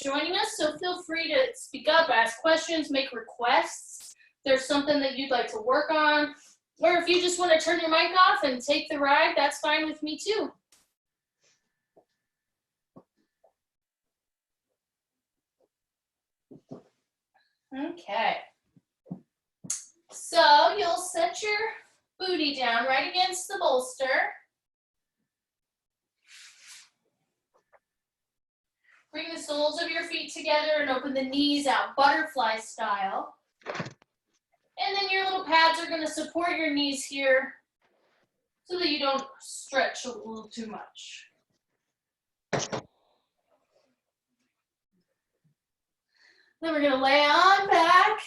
joining us, so feel free to speak up, ask questions, make requests. If there's something that you'd like to work on, or if you just want to turn your mic off and take the ride, that's fine with me too. Okay. So you'll set your booty down right against the bolster. Bring the soles of your feet together and open the knees out, butterfly style. And then your little pads are going to support your knees here so that you don't stretch a little too much. Then we're going to lay on back.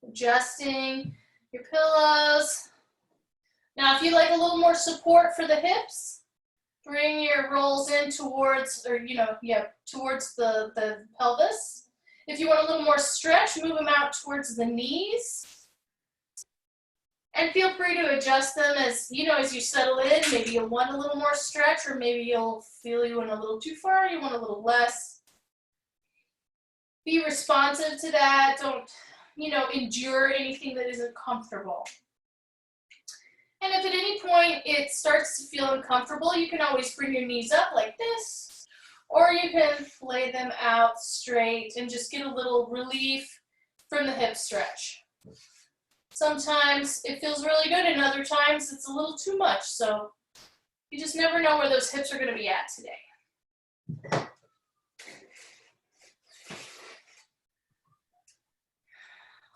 Adjusting your pillows. Now, if you like a little more support for the hips, bring your rolls in towards, or towards the pelvis. If you want a little more stretch, move them out towards the knees. And feel free to adjust them as you settle in. Maybe you'll want a little more stretch, or maybe you'll feel you went a little too far, you want a little less. Be responsive to that. Don't, endure anything that isn't comfortable. And if at any point it starts to feel uncomfortable, you can always bring your knees up like this, or you can lay them out straight and just get a little relief from the hip stretch. Sometimes it feels really good, and other times it's a little too much, so you just never know where those hips are going to be at today.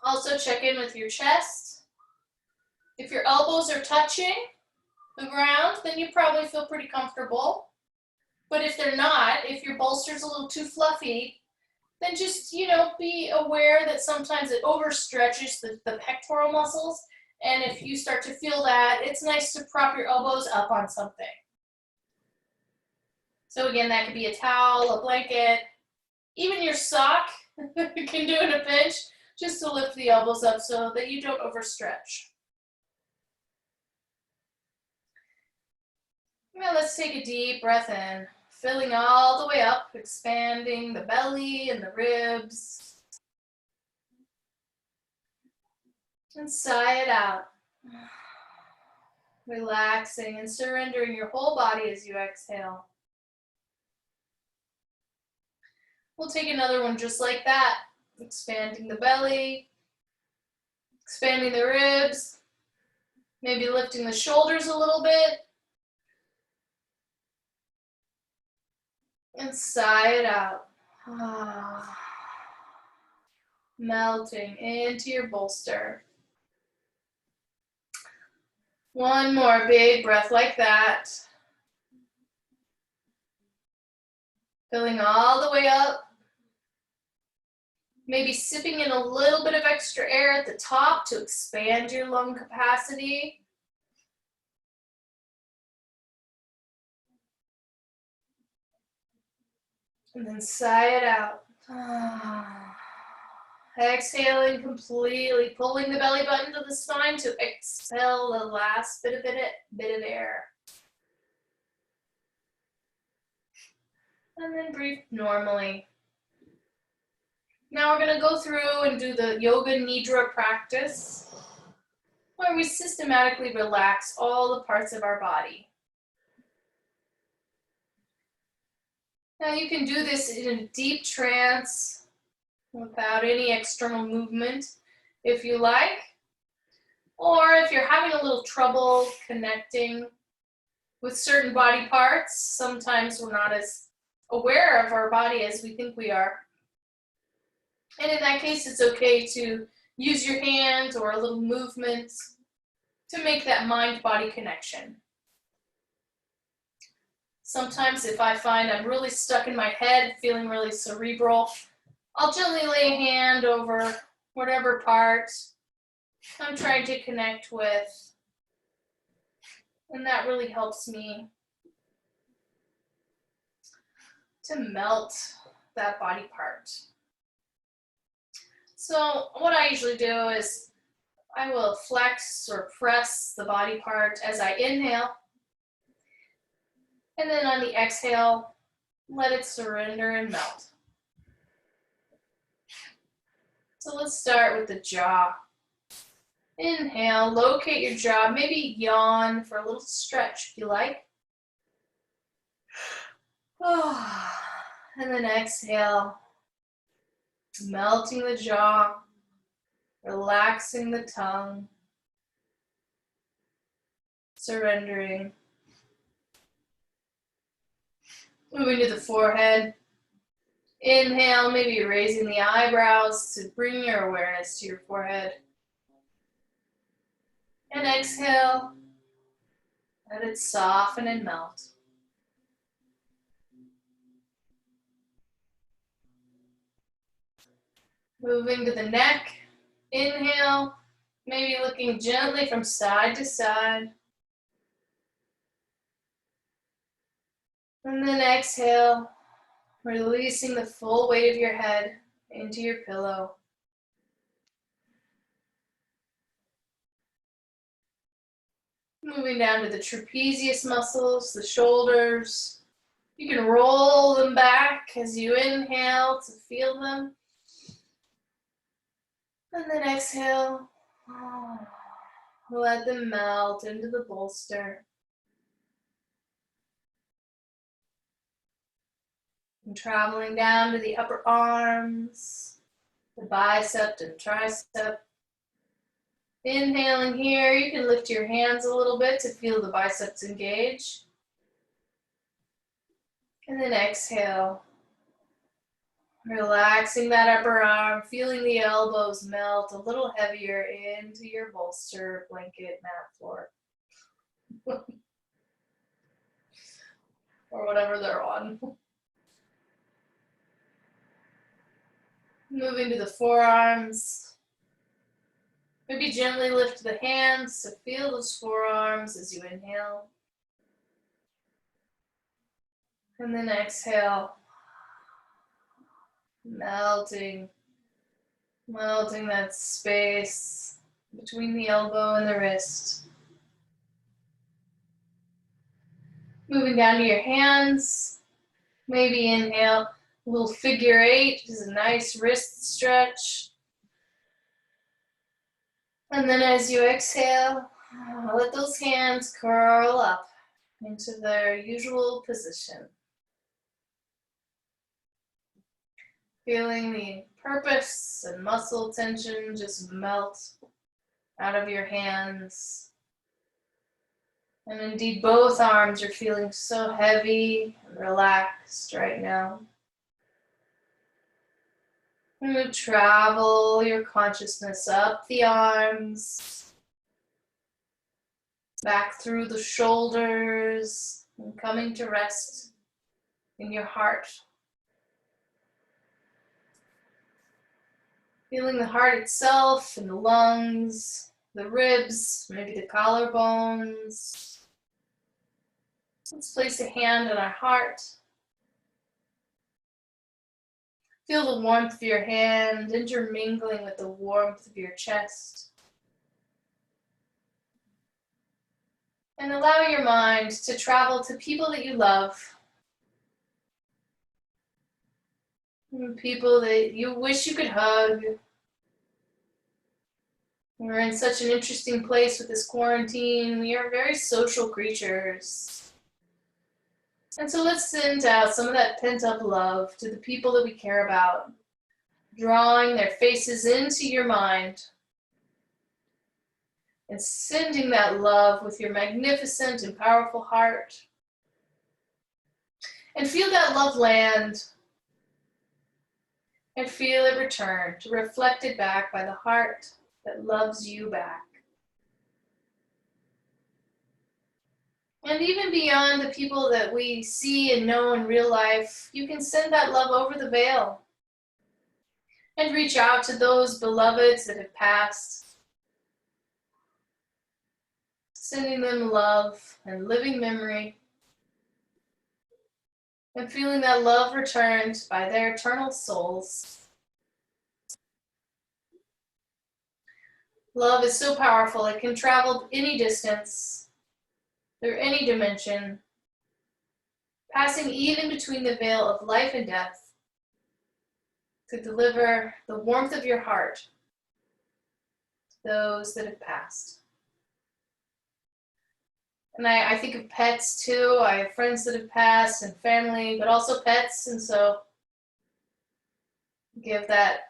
Also check in with your chest. If your elbows are touching the ground, then you probably feel pretty comfortable. But if they're not, if your bolster's a little too fluffy, then just, be aware that sometimes it overstretches the pectoral muscles. And if you start to feel that, it's nice to prop your elbows up on something. So again, that could be a towel, a blanket, even your sock you can do in a pinch, just to lift the elbows up so that you don't overstretch. Now let's take a deep breath in, filling all the way up, expanding the belly and the ribs. And sigh it out. Relaxing and surrendering your whole body as you exhale. We'll take another one just like that, expanding the belly, expanding the ribs, maybe lifting the shoulders a little bit. And sigh it out. Melting into your bolster. One more big breath like that. Filling all the way up. Maybe sipping in a little bit of extra air at the top to expand your lung capacity. And then sigh it out. Exhaling completely, pulling the belly button to the spine to expel the last bit of air. And then breathe normally. Now we're going to go through and do the yoga nidra practice, where we systematically relax all the parts of our body. Now you can do this in a deep trance without any external movement if you like, or if you're having a little trouble connecting with certain body parts, sometimes we're not as aware of our body as we think we are. And in that case, it's okay to use your hands or a little movement to make that mind-body connection. Sometimes if I find I'm really stuck in my head, feeling really cerebral, I'll gently lay a hand over whatever part I'm trying to connect with. And that really helps me to melt that body part. So what I usually do is I will flex or press the body part as I inhale. And then on the exhale, let it surrender and melt. So let's start with the jaw. Inhale, locate your jaw, maybe yawn for a little stretch if you like. And then exhale, melting the jaw, relaxing the tongue, surrendering. Moving to the forehead. Inhale, maybe raising the eyebrows to bring your awareness to your forehead. And exhale, let it soften and melt. Moving to the neck. Inhale, maybe looking gently from side to side. And then exhale, releasing the full weight of your head into your pillow. Moving down to the trapezius muscles, the shoulders. You can roll them back as you inhale to feel them. And then exhale, let them melt into the bolster. And traveling down to the upper arms, the bicep and tricep. Inhaling here, you can lift your hands a little bit to feel the biceps engage. And then exhale, relaxing that upper arm, feeling the elbows melt a little heavier into your bolster, blanket, mat, floor. Or whatever they're on. Moving to the forearms. Maybe gently lift the hands to feel those forearms as you inhale. And then exhale, melting that space between the elbow and the wrist. Moving down to your hands, maybe inhale, a little figure eight, which is a nice wrist stretch. And then as you exhale, let those hands curl up into their usual position. Feeling the purpose and muscle tension just melt out of your hands. And indeed, both arms are feeling so heavy and relaxed right now. And you travel your consciousness up the arms, back through the shoulders, and coming to rest in your heart. Feeling the heart itself and the lungs, the ribs, maybe the collarbones. Let's place a hand on our heart. Feel the warmth of your hand intermingling with the warmth of your chest. And allow your mind to travel to people that you love. People that you wish you could hug. We're in such an interesting place with this quarantine. We are very social creatures. And so let's send out some of that pent-up love to the people that we care about, drawing their faces into your mind and sending that love with your magnificent and powerful heart. And feel that love land and feel it return, reflected back by the heart that loves you back. And even beyond the people that we see and know in real life, you can send that love over the veil and reach out to those beloveds that have passed, sending them love and living memory, and feeling that love returned by their eternal souls. Love is so powerful, it can travel any distance, through any dimension, passing even between the veil of life and death to deliver the warmth of your heart to those that have passed. And I think of pets too. I have friends that have passed and family, but also pets. And so give that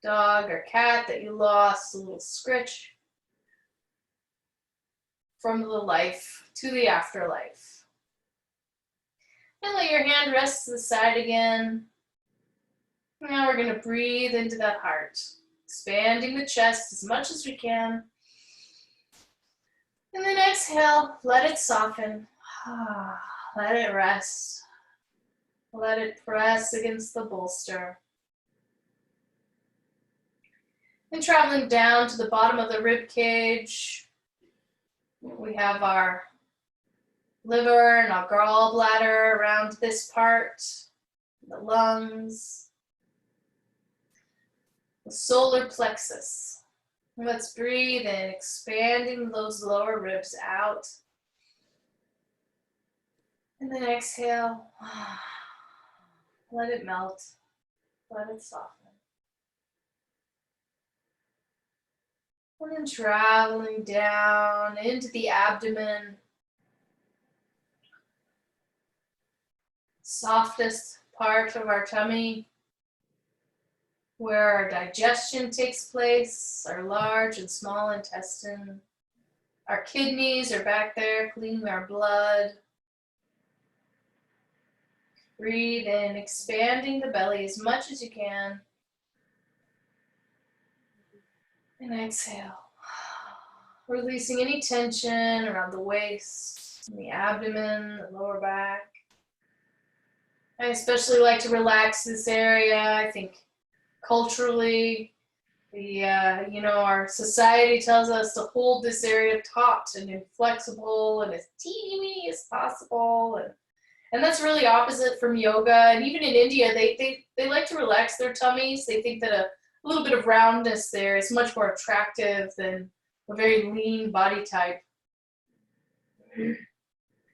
dog or cat that you lost a little scritch from the life to the afterlife. And let your hand rest to the side again. Now we're going to breathe into that heart, expanding the chest as much as we can. And then exhale, let it soften. Let it rest. Let it press against the bolster. And traveling down to the bottom of the rib cage, we have our liver and our gallbladder around this part, the lungs, the solar plexus. Let's breathe in, expanding those lower ribs out. And then exhale. Let it melt. Let it soften. And then traveling down into the abdomen. Softest part of our tummy, where our digestion takes place, our large and small intestine. Our kidneys are back there cleaning our blood. Breathe in, expanding the belly as much as you can. And exhale. Releasing any tension around the waist, the abdomen, the lower back. I especially like to relax this area. I think culturally, our society tells us to hold this area taut and inflexible and as teeny as possible, and that's really opposite from yoga. And even in India, they like to relax their tummies. They think that a little bit of roundness there is much more attractive than a very lean body type.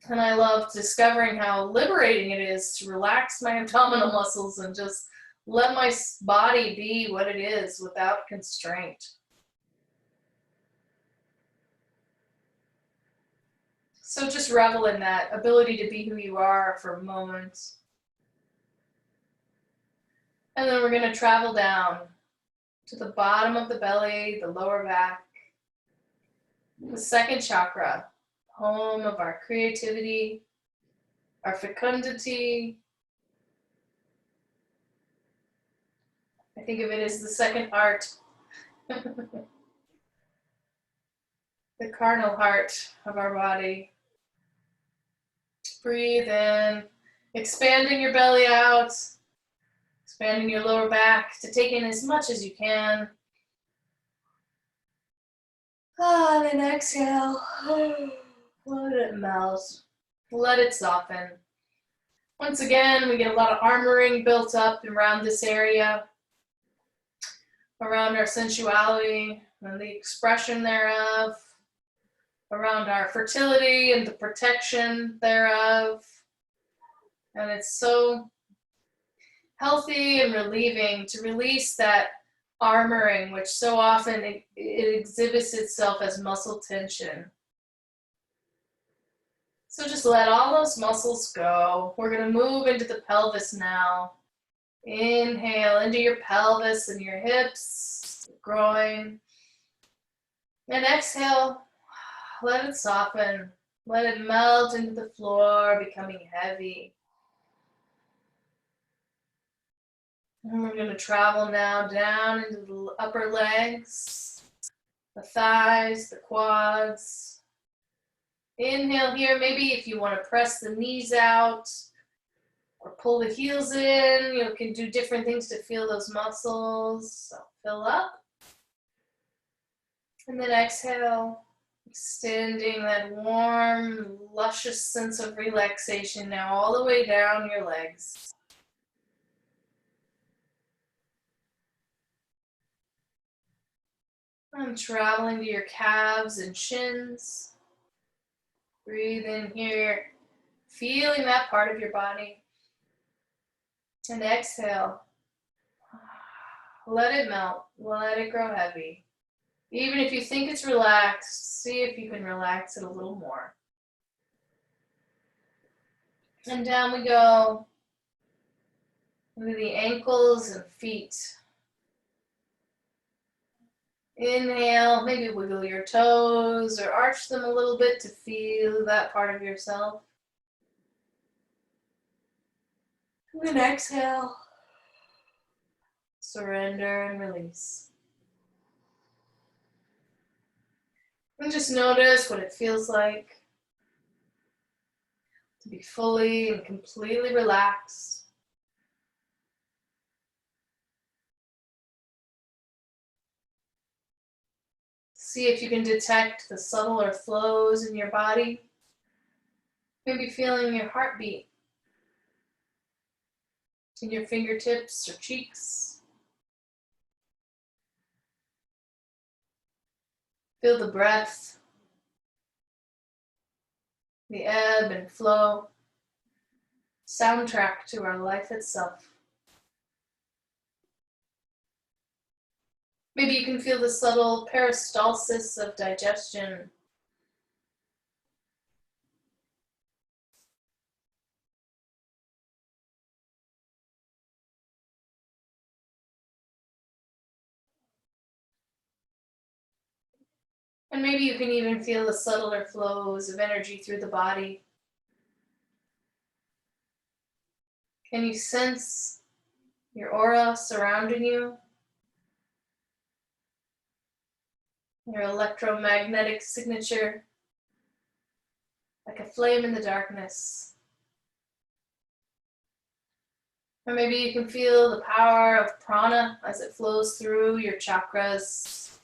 And I love discovering how liberating it is to relax my abdominal muscles and just let my body be what it is without constraint. So just revel in that ability to be who you are for a moment. And then we're going to travel down to the bottom of the belly, the lower back, the second chakra, home of our creativity, our fecundity. I think of it as the second heart, the carnal heart of our body. Breathe in, expanding your belly out, expanding your lower back to take in as much as you can. And then exhale. Let it melt. Let it soften. Once again, we get a lot of armoring built up around this area, around our sensuality and the expression thereof, around our fertility and the protection thereof. And it's so healthy and relieving to release that armoring, which so often it exhibits itself as muscle tension. So just let all those muscles go. We're going to move into the pelvis now. Inhale into your pelvis and your hips, groin. And exhale, let it soften. Let it melt into the floor, becoming heavy. And we're going to travel now down into the upper legs, the thighs, the quads. Inhale here. Maybe if you want to press the knees out or pull the heels in, you can do different things to feel those muscles. So fill up. And then exhale, extending that warm, luscious sense of relaxation now all the way down your legs. And traveling to your calves and shins. Breathe in here, feeling that part of your body. And exhale. Let it melt. Let it grow heavy. Even if you think it's relaxed, see if you can relax it a little more. And down we go into the ankles and feet. Inhale, maybe wiggle your toes or arch them a little bit to feel that part of yourself. And then exhale. Surrender and release. And just notice what it feels like to be fully and completely relaxed. See if you can detect the subtler flows in your body. Maybe feeling your heartbeat in your fingertips or cheeks. Feel the breath, the ebb and flow, soundtrack to our life itself. Maybe you can feel the subtle peristalsis of digestion. And maybe you can even feel the subtler flows of energy through the body. Can you sense your aura surrounding you? Your electromagnetic signature, like a flame in the darkness. Or maybe you can feel the power of prana as it flows through your chakras,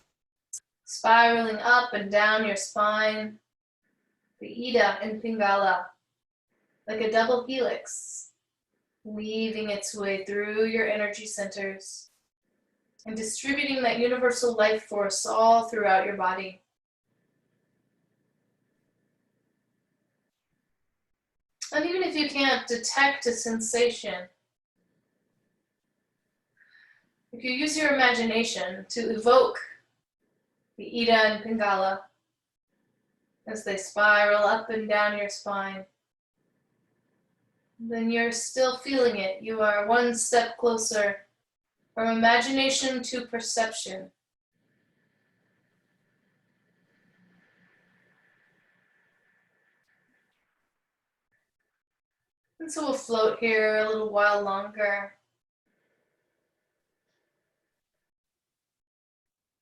spiraling up and down your spine, the Ida and Pingala, like a double helix, weaving its way through your energy centers and distributing that universal life force all throughout your body. And even if you can't detect a sensation, if you use your imagination to evoke the Ida and Pingala as they spiral up and down your spine, then you're still feeling it. You are one step closer from imagination to perception. And so we'll float here a little while longer,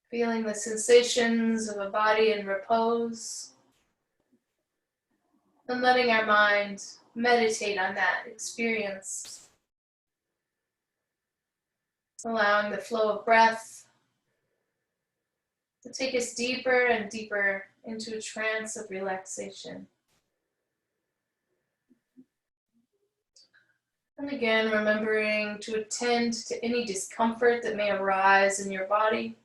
feeling the sensations of a body in repose, and letting our mind meditate on that experience, allowing the flow of breath to take us deeper and deeper into a trance of relaxation. And again, remembering to attend to any discomfort that may arise in your body,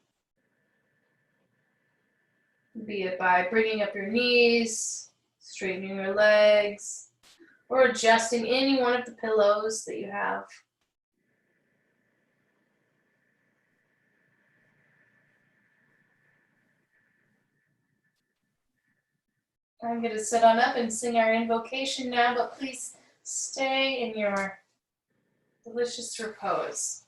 be it by bringing up your knees, straightening your legs, or adjusting any one of the pillows that you have. I'm going to sit on up and sing our invocation now, but please stay in your delicious repose.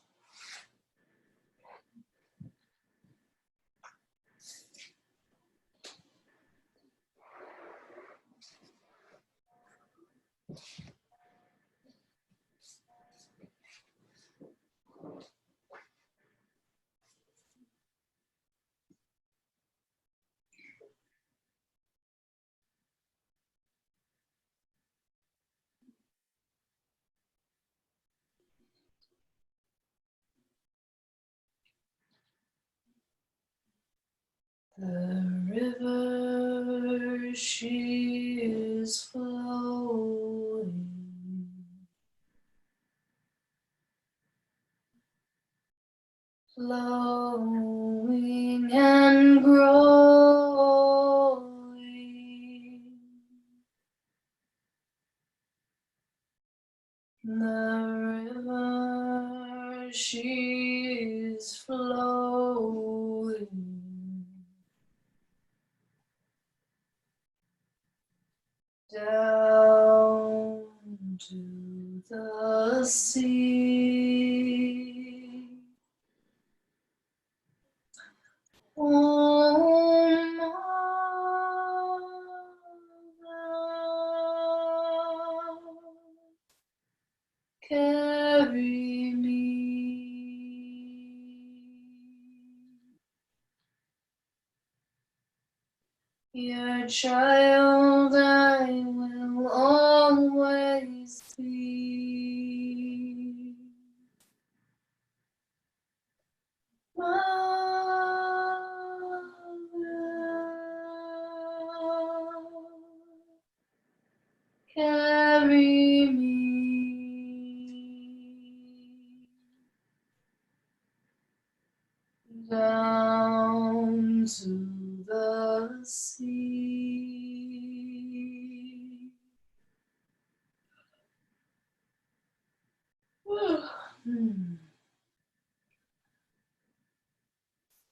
The river, she is flowing, flowing and growing, The river, she is flowing down to the sea. Oh, mother, carry me. Your child I will always be. Mother, carry me down to the sea.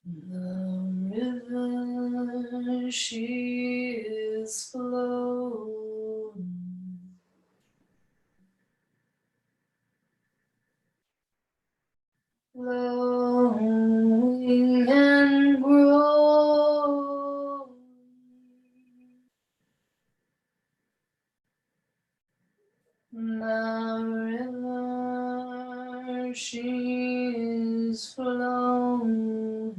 The river, she is flowing flowing and growing. The river, she is flowing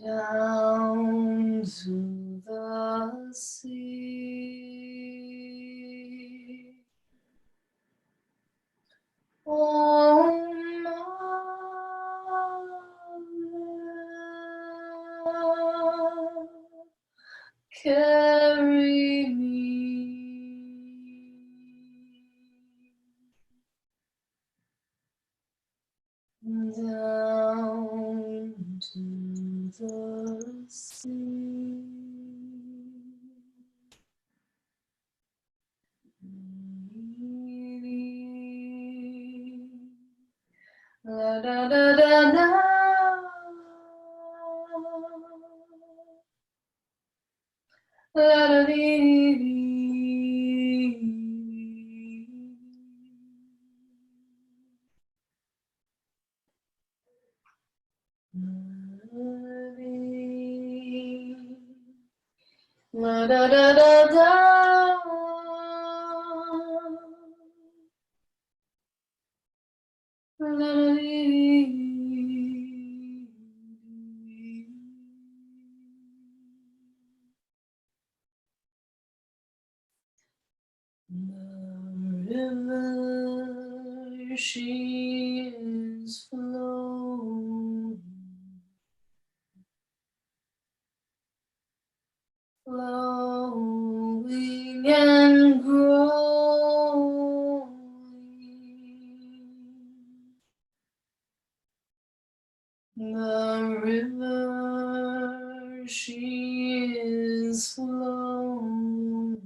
down to the sea. Oh, mother, carry me down to the sea. La da da da da. La da dee dee. La da da da da. La da dee dee. The river, she is flowing, flowing and growing. The river, she is flowing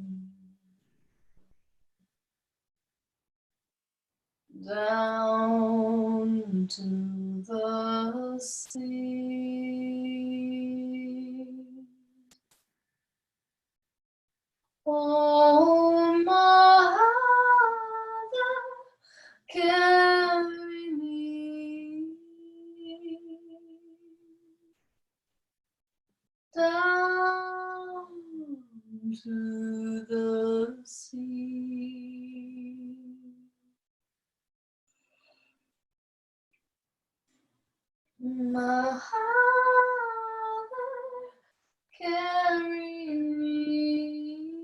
down to the sea. Oh, mother, carry me down to the sea. Mother, carry me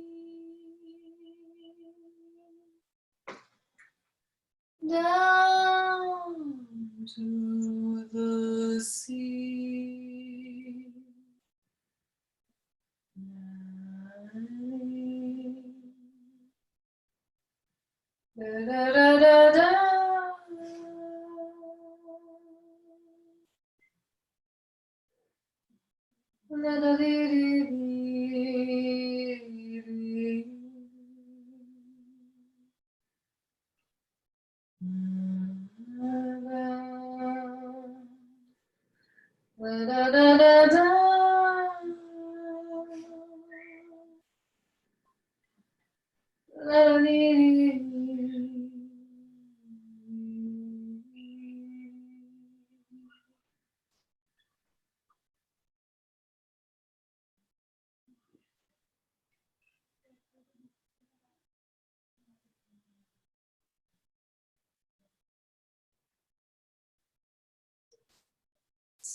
down to the sea. Da da da da da. La da dee dee dee. Let's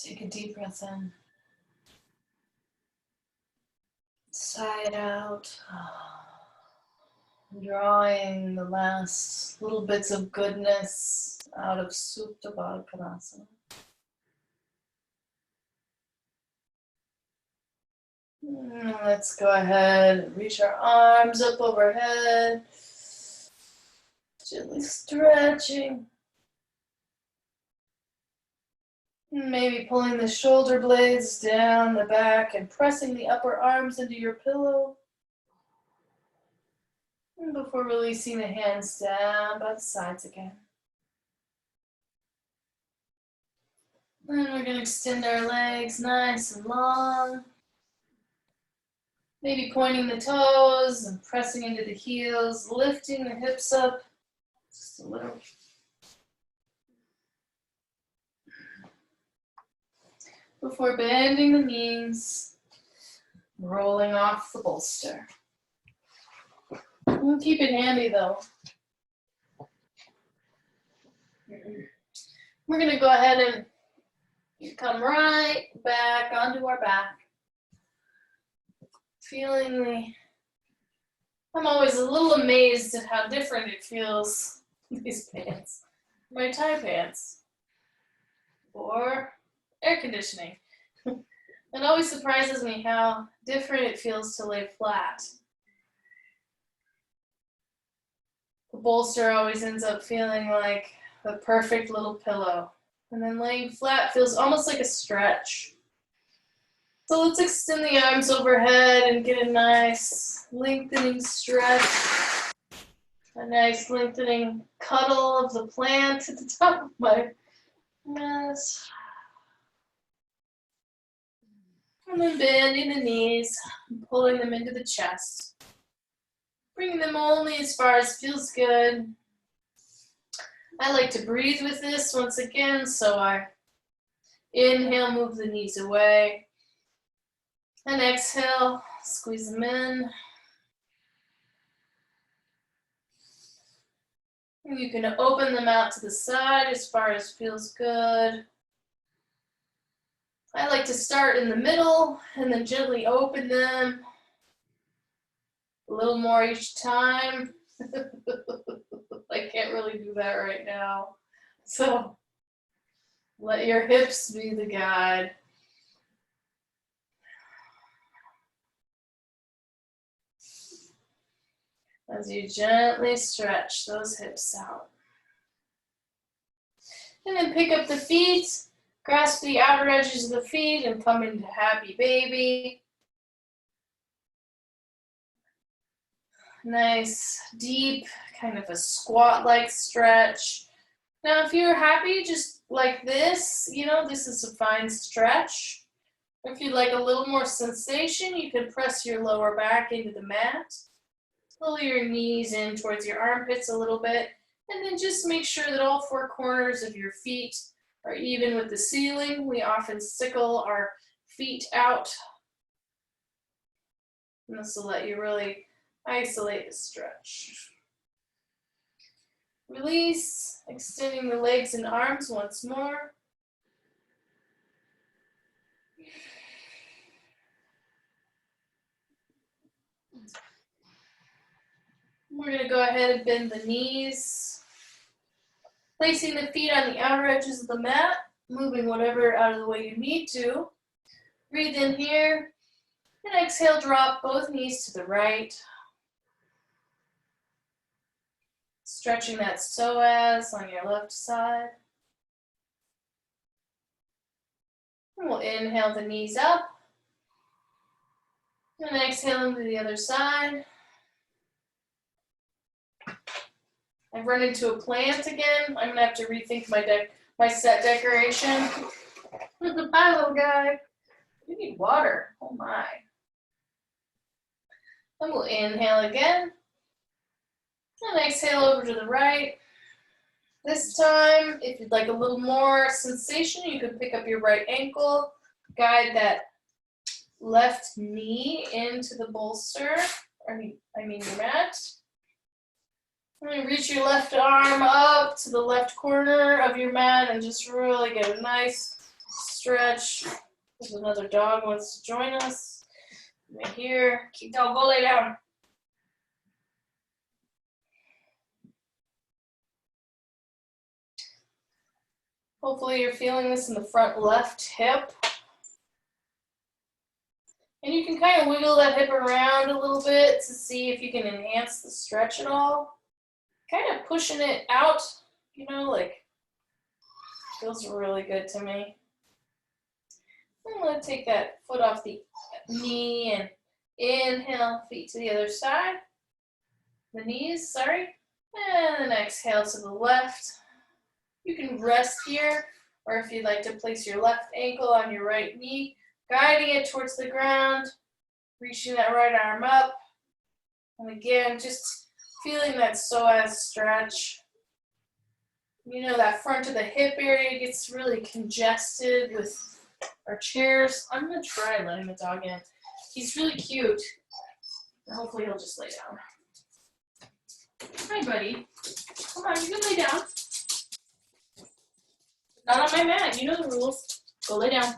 take a deep breath in. Sigh it out. Drawing the last little bits of goodness out of Supta Baddha Konasana. Let's go ahead and reach our arms up overhead. Gently stretching. Maybe pulling the shoulder blades down the back and pressing the upper arms into your pillow. And before releasing the hands down by the sides again. And we're going to extend our legs nice and long. Maybe pointing the toes and pressing into the heels, lifting the hips up just a little. Before bending the knees, rolling off the bolster. We'll keep it handy though. We're going to go ahead and come right back onto our back. Feeling I'm always a little amazed at how different it feels, these pants. My tie pants. Or air conditioning. It always surprises me how different it feels to lay flat. The bolster always ends up feeling like the perfect little pillow. And then laying flat feels almost like a stretch. So let's extend the arms overhead and get a nice lengthening stretch. A nice lengthening cuddle of the plant at the top of my mat. And then bending the knees, and pulling them into the chest. Bringing them only as far as feels good. I like to breathe with this once again, so I inhale, move the knees away. And exhale, squeeze them in. And you can open them out to the side as far as feels good. I like to start in the middle and then gently open them a little more each time. I can't really do that right now. So let your hips be the guide. As you gently stretch those hips out. And then pick up the feet, grasp the outer edges of the feet and come into happy baby. Nice, deep, kind of a squat-like stretch. Now, if you're happy just like this, this is a fine stretch. If you'd like a little more sensation, you can press your lower back into the mat. Pull your knees in towards your armpits a little bit, and then just make sure that all four corners of your feet are even with the ceiling. We often sickle our feet out. And this will let you really isolate the stretch. Release, extending the legs and arms once more. We're going to go ahead and bend the knees, placing the feet on the outer edges of the mat, moving whatever out of the way you need to. Breathe in here, and exhale, drop both knees to the right. Stretching that psoas on your left side. And we'll inhale the knees up, and exhale them to the other side. I've run into a plant again. I'm gonna have to rethink my set decoration. Hi, little guy. You need water. Oh my. And we'll inhale again. And exhale over to the right. This time, if you'd like a little more sensation, you can pick up your right ankle, guide that left knee into the bolster, I mean your mat. And reach your left arm up to the left corner of your mat and just really get a nice stretch. There's another dog who wants to join us. Right here. Keep down, go lay down. Hopefully you're feeling this in the front left hip. And you can kind of wiggle that hip around a little bit to see if you can enhance the stretch at all. Kind of pushing it out, you know, like, feels really good to me. I'm going to take that foot off the knee and inhale, feet to the other side. The knees, sorry. And then exhale to the left. You can rest here, or if you'd like to place your left ankle on your right knee, guiding it towards the ground, reaching that right arm up. And again, just feeling that psoas stretch. You know, that front of the hip area gets really congested with our chairs. I'm going to try letting the dog in. He's really cute. And hopefully he'll just lay down. Hi, buddy. Come on, you can lay down. Not on my mat. You know the rules. Go lay down.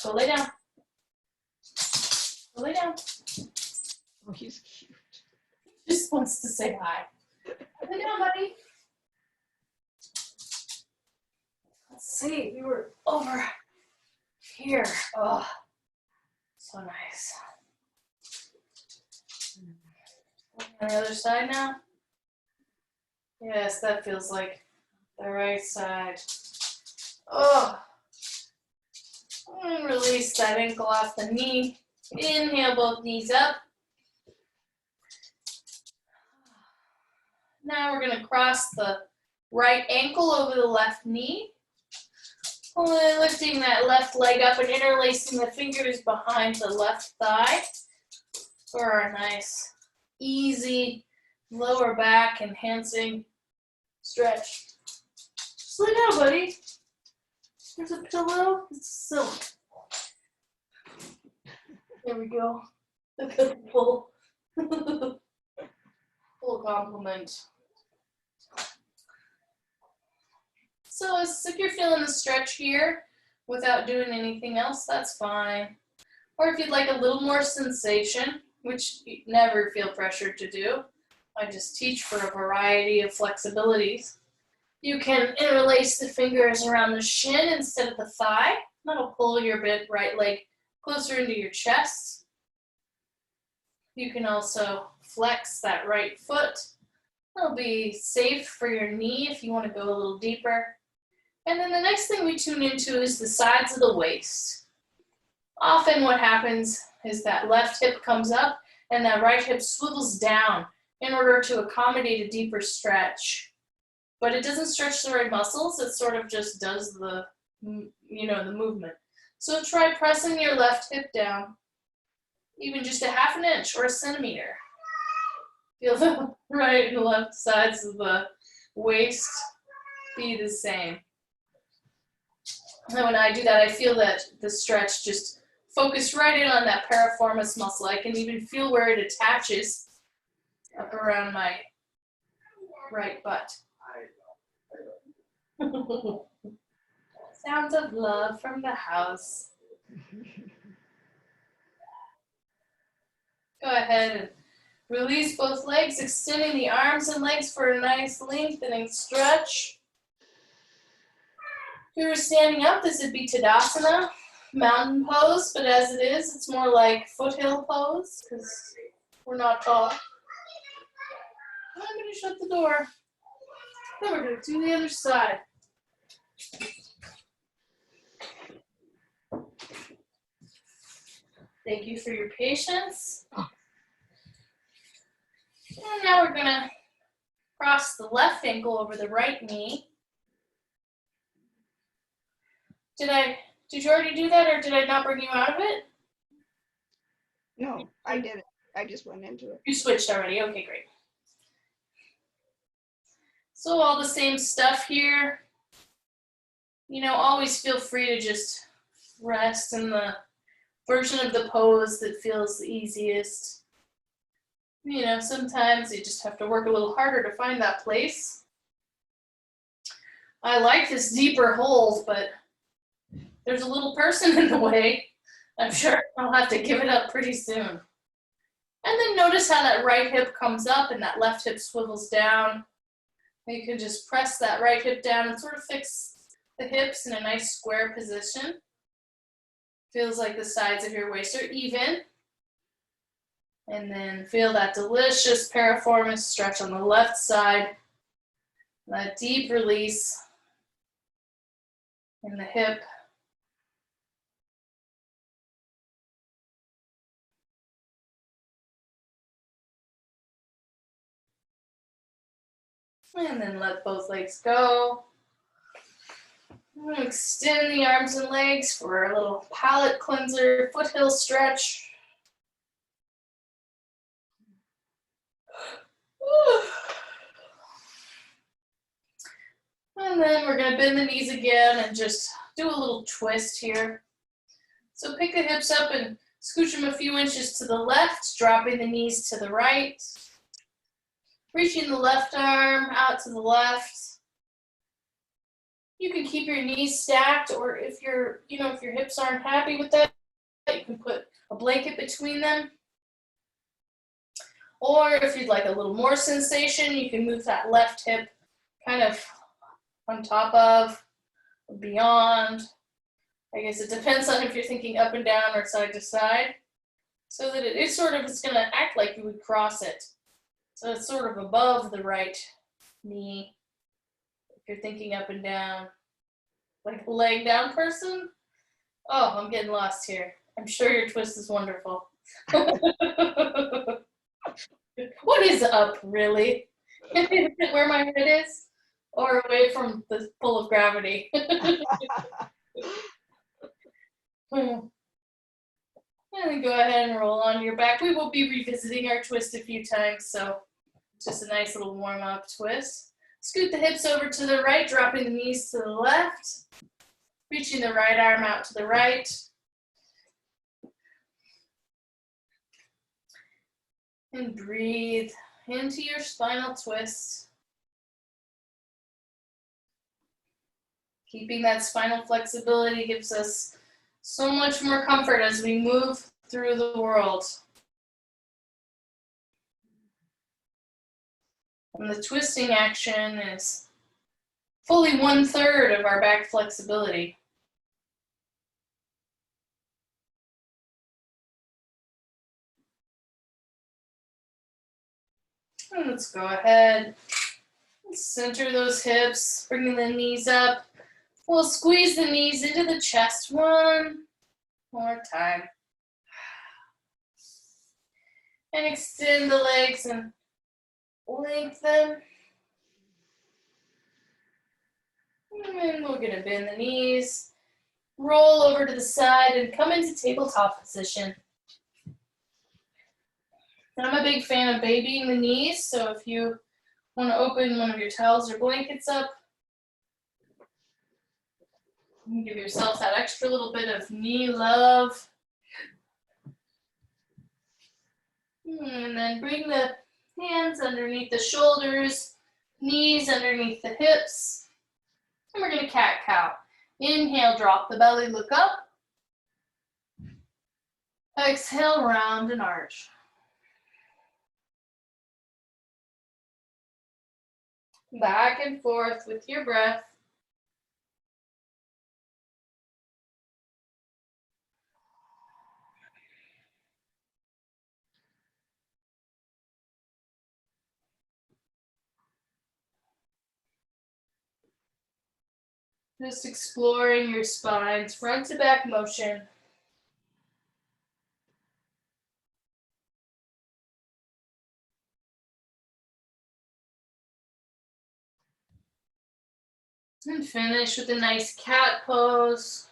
Go lay down. Go lay down. Oh, he's cute. Just wants to say hi. Lay down, buddy. Let's see. We were over here. Oh, so nice. On the other side now? Yes, that feels like the right side. Oh. And release that ankle off the knee. Inhale both knees up. Now we're going to cross the right ankle over the left knee. Lifting that left leg up and interlacing the fingers behind the left thigh for a nice, easy lower back enhancing stretch. Just lay down, buddy. There's a pillow. It's silk. There we go. Look at the full compliment. So if you're feeling the stretch here without doing anything else, that's fine. Or if you'd like a little more sensation, which you never feel pressured to do, I just teach for a variety of flexibilities. You can interlace the fingers around the shin instead of the thigh. That'll pull your right leg closer into your chest. You can also flex that right foot. That'll be safe for your knee if you want to go a little deeper. And then the next thing we tune into is the sides of the waist. Often what happens is that left hip comes up and that right hip swivels down in order to accommodate a deeper stretch. But it doesn't stretch the right muscles, it sort of just does the, the movement. So try pressing your left hip down, even just a 1/2 inch or a centimeter. Feel the right and left sides of the waist be the same. And when I do that, I feel that the stretch just focus right in on that piriformis muscle. I can even feel where it attaches up around my right butt. Sounds of love from the house. Go ahead and release both legs, extending the arms and legs for a nice lengthening stretch. If you were standing up, this would be Tadasana, mountain pose, but as it is, it's more like foothill pose because we're not tall. I'm going to shut the door. Then we're going to do the other side. Thank you for your patience. And now we're going to cross the left ankle over the right knee. Did you already do that, or did I not bring you out of it? No, I did it. I just went into it. You switched already. Okay, great. So all the same stuff here. You know, always feel free to just rest in the version of the pose that feels the easiest. You know, sometimes you just have to work a little harder to find that place. I like this deeper hold, but there's a little person in the way. I'm sure I'll have to give it up pretty soon. And then notice how that right hip comes up and that left hip swivels down. You can just press that right hip down and sort of fix the hips in a nice square position. Feels like the sides of your waist are even. And then feel that delicious piriformis stretch on the left side. That deep release in the hip. And then let both legs go. Extend the arms and legs for a little palate cleanser, foothill stretch. And then we're going to bend the knees again and just do a little twist here. So pick the hips up and scooch them a few inches to the left, dropping the knees to the right. Reaching the left arm out to the left. You can keep your knees stacked, or if your hips aren't happy with that, you can put a blanket between them. Or if you'd like a little more sensation, you can move that left hip kind of on top of, or beyond. I guess it depends on if you're thinking up and down or side to side. So that it's going to act like you would cross it. So it's sort of above the right knee. If you're thinking up and down, like a laying down person. Oh, I'm getting lost here. I'm sure your twist is wonderful. What is up, really? Is it where my head is? Or away from the pull of gravity? And then go ahead and roll onto your back. We will be revisiting our twist a few times, so just a nice little warm-up twist. Scoot the hips over to the right, dropping the knees to the left. Reaching the right arm out to the right. And breathe into your spinal twist. Keeping that spinal flexibility gives us so much more comfort as we move through the world. And the twisting action is fully 1/3 of our back flexibility. And let's go ahead and center those hips, bringing the knees up. We'll squeeze the knees into the chest one more time. And extend the legs and lengthen them. And then we're going to bend the knees, roll over to the side, and come into tabletop position. I'm a big fan of babying the knees, so if you want to open one of your towels or blankets up, you can give yourself that extra little bit of knee love. And then bring the hands underneath the shoulders, knees underneath the hips. And we're going to cat-cow. Inhale, drop the belly, look up. Exhale, round and arch. Back and forth with your breath. Just exploring your spine's front to back motion. And finish with a nice cat pose.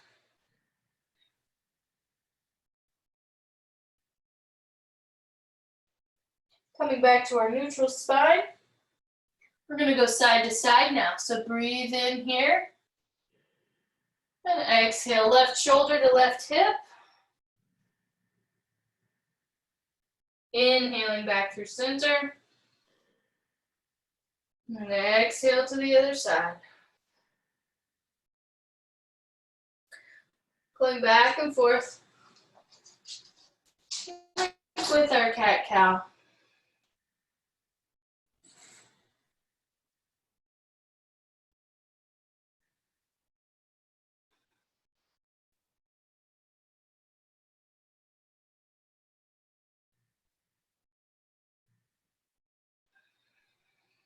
Coming back to our neutral spine. We're gonna go side to side now. So breathe in here. And exhale, left shoulder to left hip. Inhaling back through center. And exhale to the other side. Going back and forth with our cat-cow.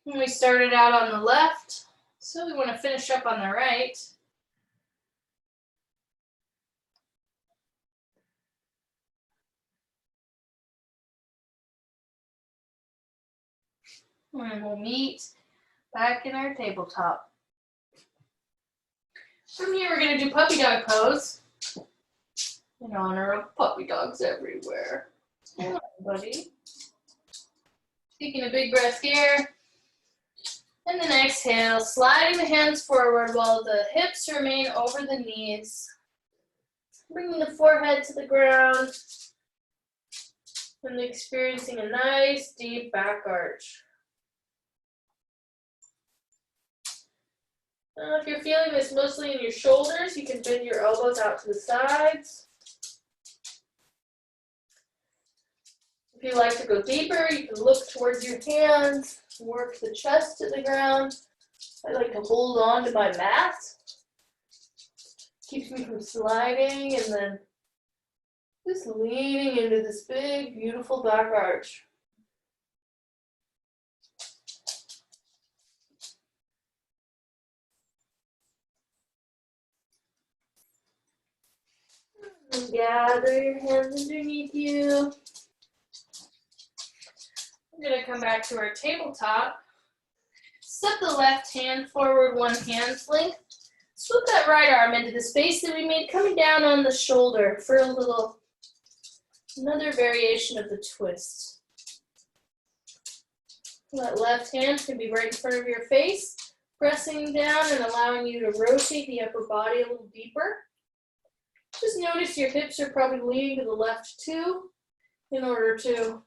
We started out on the left, so we want to finish up on the right. And we'll meet back in our tabletop. From here, we're going to do puppy dog pose in honor of puppy dogs everywhere. Come on, buddy. Taking a big breath here. And then exhale, sliding the hands forward while the hips remain over the knees. Bringing the forehead to the ground and experiencing a nice deep back arch. If you're feeling this mostly in your shoulders, you can bend your elbows out to the sides. If you like to go deeper, you can look towards your hands, work the chest to the ground. I like to hold on to my mat. Keeps me from sliding and then just leaning into this big, beautiful back arch. And gather your hands underneath you. We're going to come back to our tabletop. Step the left hand forward 1 hand's length. Swoop that right arm into the space that we made, coming down on the shoulder for another variation of the twist. That left hand can be right in front of your face, pressing down and allowing you to rotate the upper body a little deeper. Just notice your hips are probably leaning to the left too, in order to,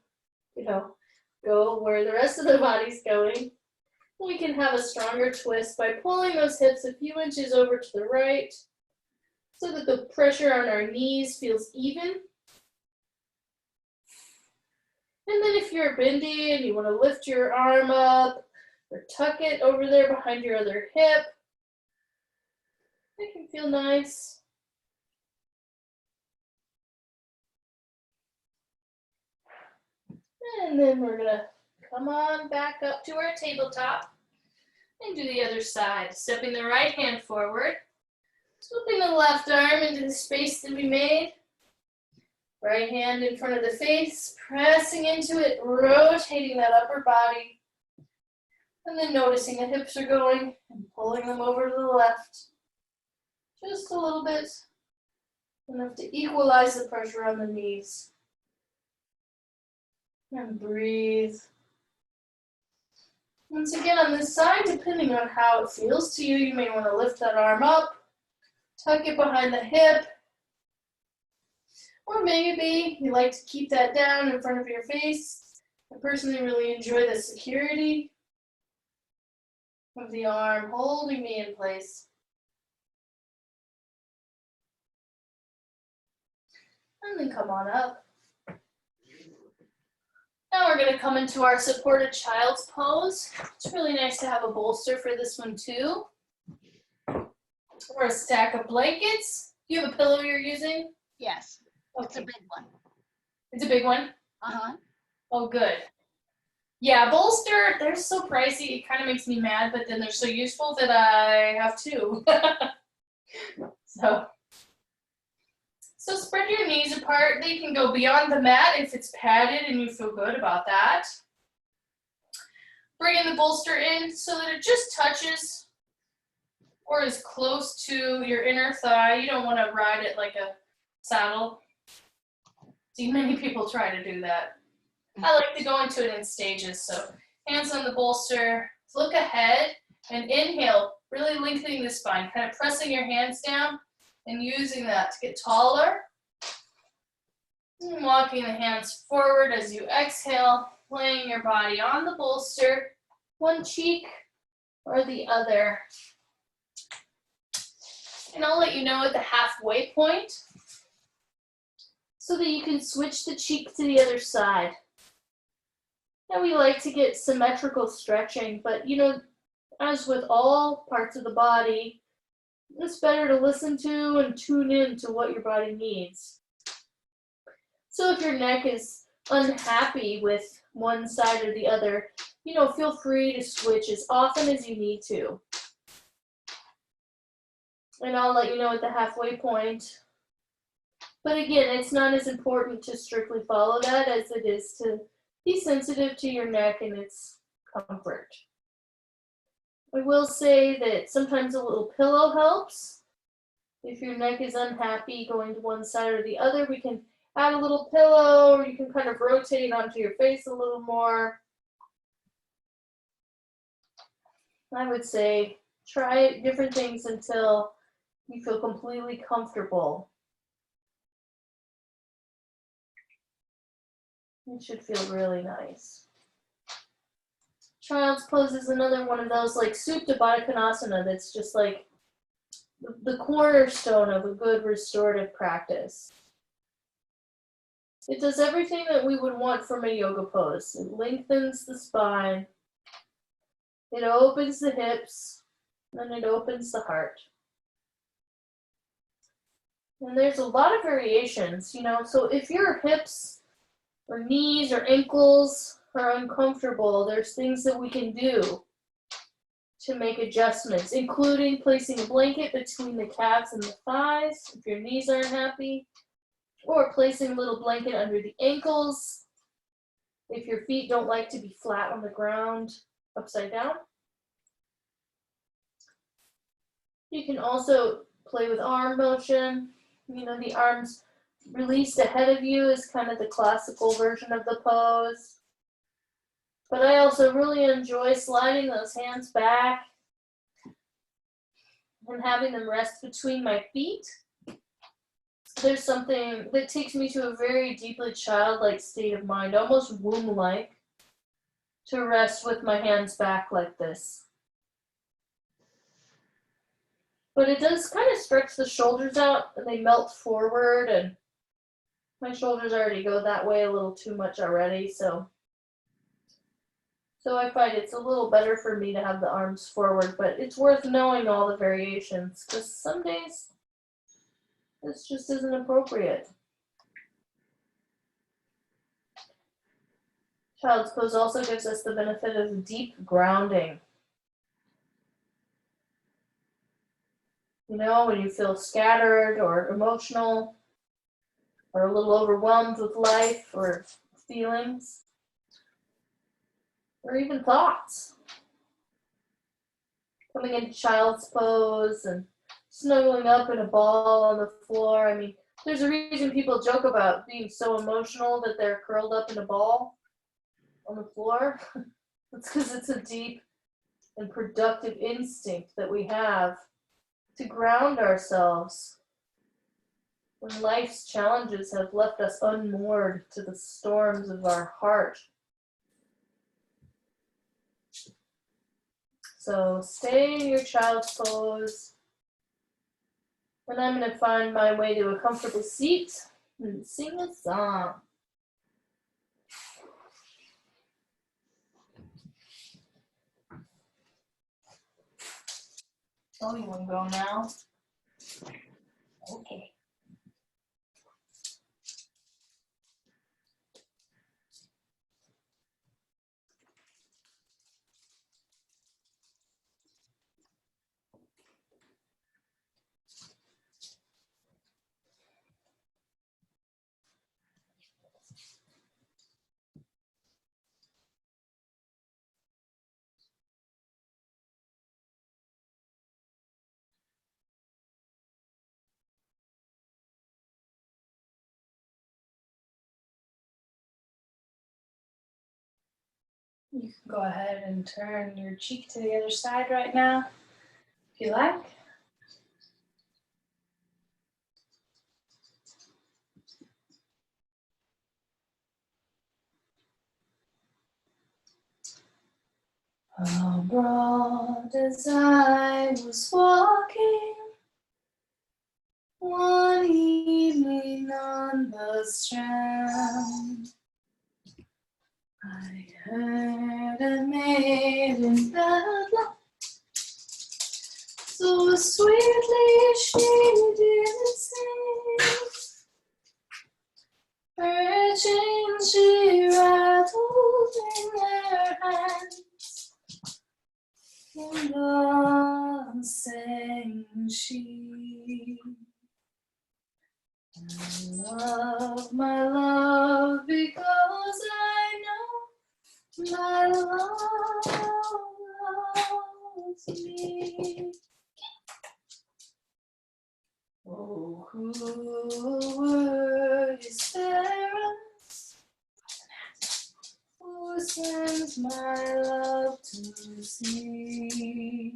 go where the rest of the body's going. We can have a stronger twist by pulling those hips a few inches over to the right so that the pressure on our knees feels even. And then if you're bendy and you want to lift your arm up or tuck it over there behind your other hip, it can feel nice. And then we're going to come on back up to our tabletop and do the other side. Stepping the right hand forward, swooping the left arm into the space that we made. Right hand in front of the face, pressing into it, rotating that upper body. And then noticing the hips are going and pulling them over to the left. Just a little bit, enough to equalize the pressure on the knees. And breathe. Once again, on this side, depending on how it feels to you, you may want to lift that arm up, tuck it behind the hip, or maybe you like to keep that down in front of your face. I personally really enjoy the security of the arm holding me in place. And then come on up. Now we're going to come into our supported child's pose. It's really nice to have a bolster for this one too. Or a stack of blankets. Do you have a pillow you're using? Yes. Okay. It's a big one. It's a big one? Uh-huh. Oh, good. Yeah, bolster, they're so pricey. It kind of makes me mad, but then they're so useful that I have two. So spread your knees apart. They can go beyond the mat if it's padded and you feel good about that. Bringing the bolster in so that it just touches or is close to your inner thigh. You don't want to ride it like a saddle. See, many people try to do that. I like to go into it in stages. So hands on the bolster, look ahead and inhale, really lengthening the spine, kind of pressing your hands down and using that to get taller. And walking the hands forward as you exhale, laying your body on the bolster, one cheek or the other. And I'll let you know at the halfway point so that you can switch the cheek to the other side. And we like to get symmetrical stretching, but you know, as with all parts of the body, it's better to listen to and tune in to what your body needs. So if your neck is unhappy with one side or the other, you know, feel free to switch as often as you need to. And I'll let you know at the halfway point. But again, it's not as important to strictly follow that as it is to be sensitive to your neck and its comfort. I will say that sometimes a little pillow helps. If your neck is unhappy going to one side or the other, we can add a little pillow, or you can kind of rotate onto your face a little more. I would say try different things until you feel completely comfortable. It should feel really nice. Child's pose is another one of those like Supta Baddha Konasana that's just like the cornerstone of a good restorative practice. It does everything that we would want from a yoga pose. It lengthens the spine, it opens the hips, and it opens the heart. And there's a lot of variations, you know, so if your hips or knees or ankles are uncomfortable, there's things that we can do to make adjustments, including placing a blanket between the calves and the thighs if your knees aren't happy, or placing a little blanket under the ankles if your feet don't like to be flat on the ground upside down. You can also play with arm motion. You know, the arms released ahead of you is kind of the classical version of the pose. But I also really enjoy sliding those hands back and having them rest between my feet. There's something that takes me to a very deeply childlike state of mind, almost womb-like, to rest with my hands back like this. But it does kind of stretch the shoulders out and they melt forward, and my shoulders already go that way a little too much already, so I find it's a little better for me to have the arms forward, but it's worth knowing all the variations because some days this just isn't appropriate. Child's pose also gives us the benefit of deep grounding. You know, when you feel scattered or emotional or a little overwhelmed with life or feelings or even thoughts. Coming into child's pose and snuggling up in a ball on the floor. I mean, there's a reason people joke about being so emotional that they're curled up in a ball on the floor. It's because it's a deep and productive instinct that we have to ground ourselves when life's challenges have left us unmoored to the storms of our heart. So stay in your child's pose. And I'm going to find my way to a comfortable seat and sing a song. Oh, you want to go now? Okay. You can go ahead and turn your cheek to the other side right now, if you like. Abroad as I was walking one evening on the strand, I heard a maiden bellad, so sweetly she did sing. Her chains she rattled in her hands, and thus sang she. I love my love because I know my love loves me. Oh, who were his parents? Who sends my love to see?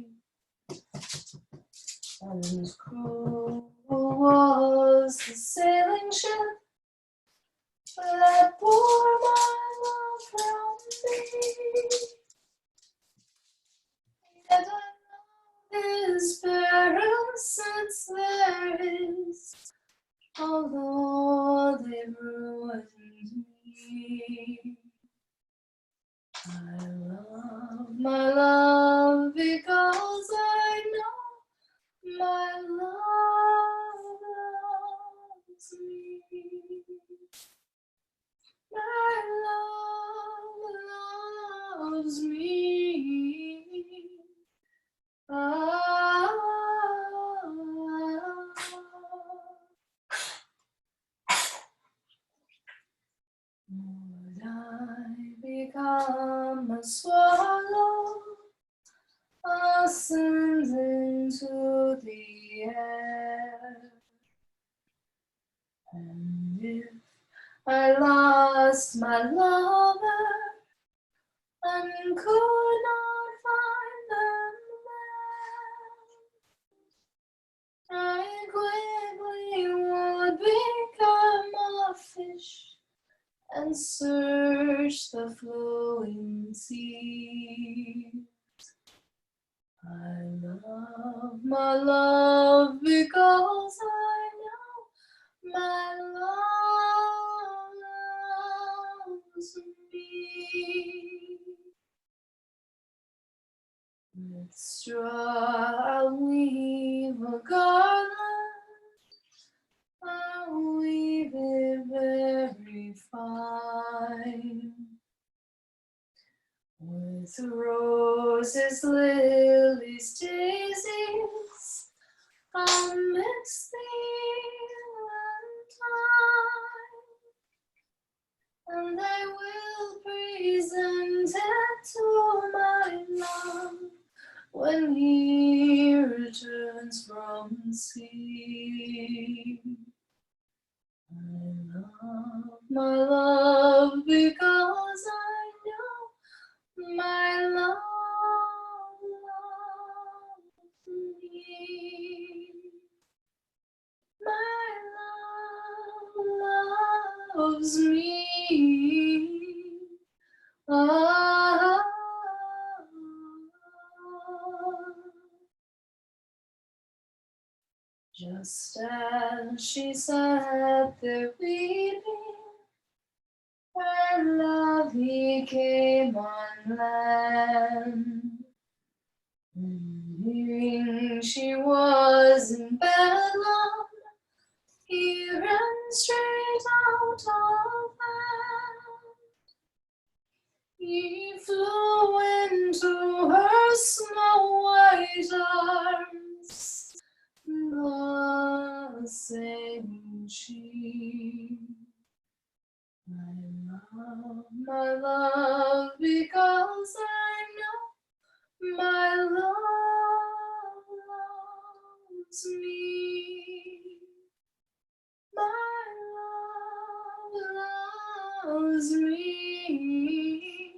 And who was the sailing ship that bore my love from me? Yet I know his parents since there is, although they ruined me. I love my love because I know my love loves me. My love loves me. Ah. Would I become a swallow, ascend into the air? And if I lost my lover and could not find them there, I quickly would become a fish and search the flowing sea. I love my love because I know my love loves me. With straw I'll weave a garland, I'll weave it very fine. With roses, lilies, daisies, I'll mix the and I will present it to my love when he returns from sea. I love my love because I know my love loves me. My love loves me. Ah. Just as she sat there weeping, her love he came on land. And hearing she was in Bedlam, he ran straight out of hand. He flew into her snow white arms, thus sang she. I love my love because I know my love loves me. My love loves me.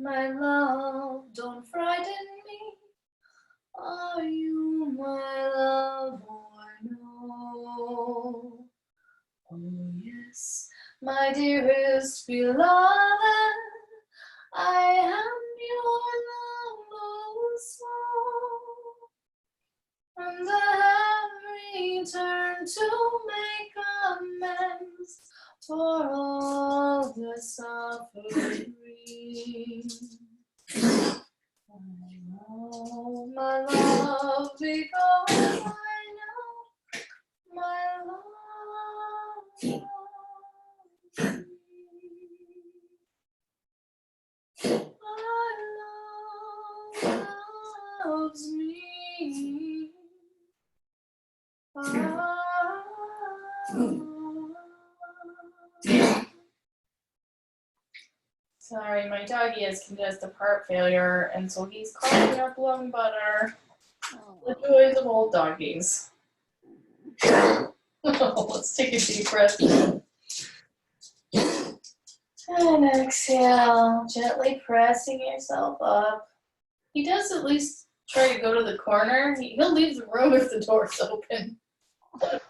my love, don't frighten me. Are you my love or no? Oh yes, my dearest beloved, I am your love soul, and I have returned to make amends for all the suffering. I know my love because I know my love loves me. My love loves me. Sorry, my doggy has congestive heart failure, and so he's coughing up lung butter. The joys of old doggies. Let's take a deep breath. And exhale, gently pressing yourself up. He does at least try to go to the corner. He'll leave the room if the door's open.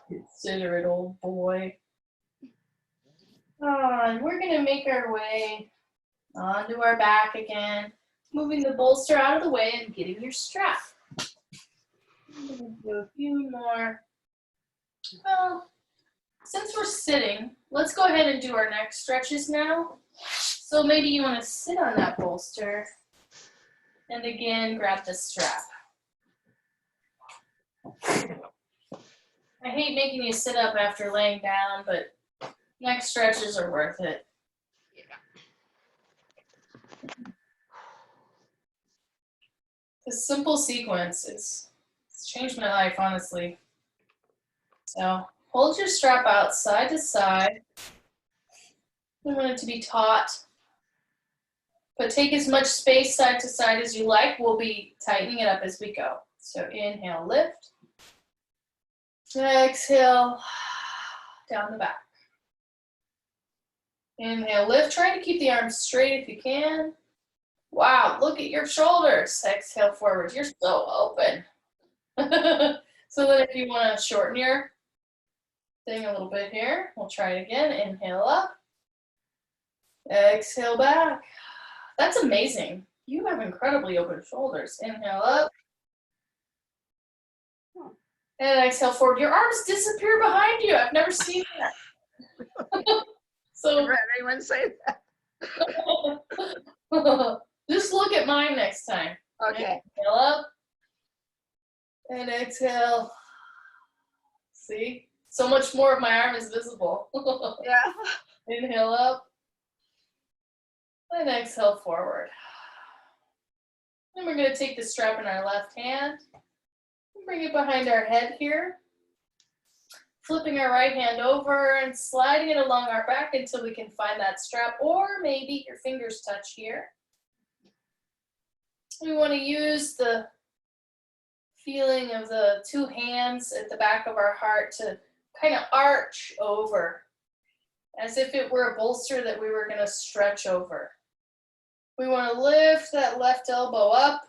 Considerate old boy. And we're going to make our way onto our back again, moving the bolster out of the way and getting your strap. I'm going to do a few more. Well, since we're sitting, let's go ahead and do our neck stretches now. So maybe you want to sit on that bolster and again grab the strap. I hate making you sit up after laying down, but neck stretches are worth it. This simple sequence it's changed my life, honestly. So hold your strap out side to side. We want it to be taut, but take as much space side to side as you like. We'll be tightening it up as we go. So inhale, lift. Exhale, down the back. Inhale, lift. Try to keep the arms straight if you can. Wow, look at your shoulders. Exhale forward. You're so open. So then if you want to shorten your thing a little bit here, we'll try it again. Inhale up. Exhale back. That's amazing. You have incredibly open shoulders. Inhale up. And exhale forward. Your arms disappear behind you. I've never seen that. So Never had anyone say that. just look at mine next time. Okay. Inhale up. And exhale. See? So much more of my arm is visible. Yeah. Inhale up. And exhale forward. Then we're going to take the strap in our left hand and bring it behind our head here. Flipping our right hand over and sliding it along our back until we can find that strap, or maybe your fingers touch here. We want to use the feeling of the two hands at the back of our heart to kind of arch over, as if it were a bolster that we were going to stretch over. We want to lift that left elbow up,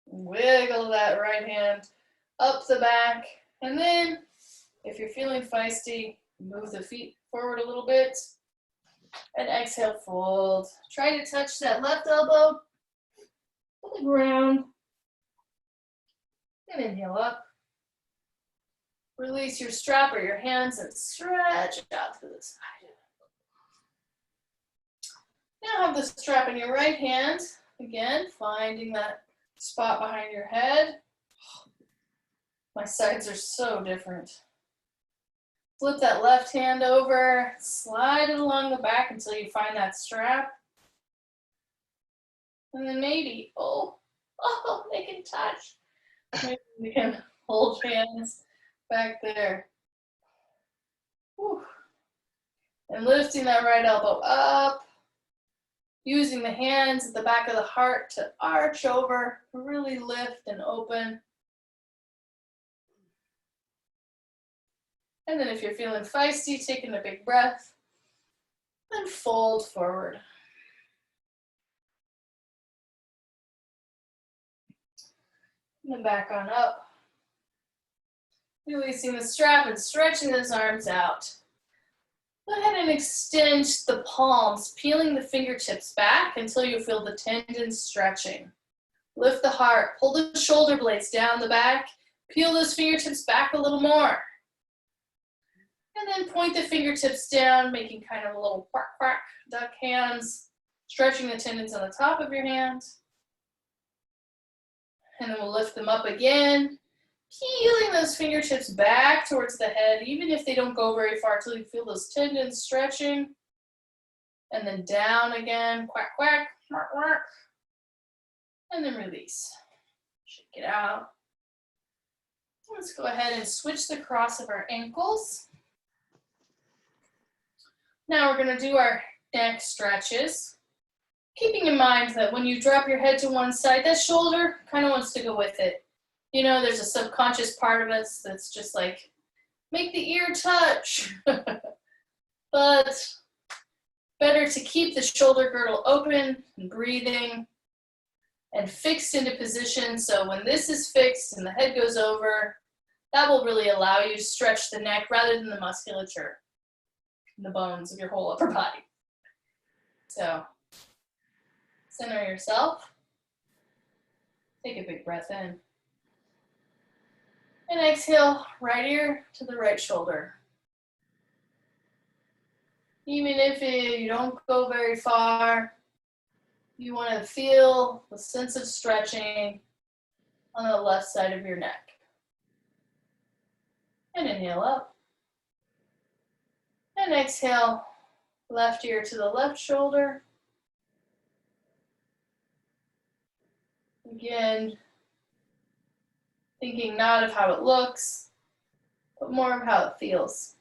wiggle that right hand up the back, and then if you're feeling feisty, move the feet forward a little bit, and exhale, fold. Try to touch that left elbow to the ground, and inhale up. Release your strap or your hands and stretch out to the side. Now have the strap in your right hand. Again, finding that spot behind your head. My sides are so different. Flip that left hand over, slide it along the back until you find that strap. And then maybe, they can touch. Maybe we can hold hands back there. Whew. And lifting that right elbow up. Using the hands at the back of the heart to arch over, really lift and open. And then if you're feeling feisty, taking a big breath, then fold forward. And then back on up. Releasing the strap and stretching those arms out. Go ahead and extend the palms, peeling the fingertips back until you feel the tendons stretching. Lift the heart, pull the shoulder blades down the back, peel those fingertips back a little more. And then point the fingertips down, making kind of a little quack, quack, duck hands, stretching the tendons on the top of your hand. And then we'll lift them up again, peeling those fingertips back towards the head, even if they don't go very far, until you feel those tendons stretching. And then down again, quack, quack, mark, mark. And then release. Shake it out. Let's go ahead and switch the cross of our ankles. Now we're going to do our neck stretches. Keeping in mind that when you drop your head to one side, that shoulder kind of wants to go with it. You know, there's a subconscious part of us that's just like, make the ear touch. But better to keep the shoulder girdle open and breathing and fixed into position. So when this is fixed and the head goes over, that will really allow you to stretch the neck rather than the musculature and the bones of your whole upper body. So center yourself. Take a big breath in. And exhale, right ear to the right shoulder. Even if you don't go very far, you want to feel the sense of stretching on the left side of your neck. And inhale up. And exhale, left ear to the left shoulder. Again, thinking not of how it looks, but more of how it feels.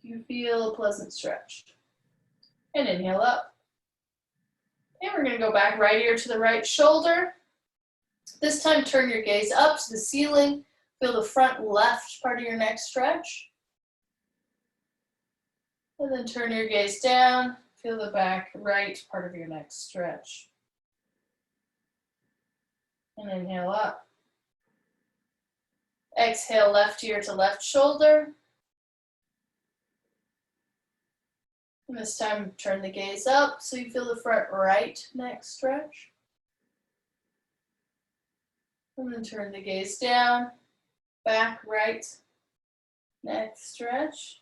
You feel a pleasant stretch. And inhale up. And we're going to go back, right ear to the right shoulder. This time turn your gaze up to the ceiling. Feel the front left part of your neck stretch. And then turn your gaze down. Feel the back right part of your neck stretch. And inhale up. Exhale, left ear to left shoulder. And this time, turn the gaze up so you feel the front right neck stretch. And then turn the gaze down, back right neck stretch.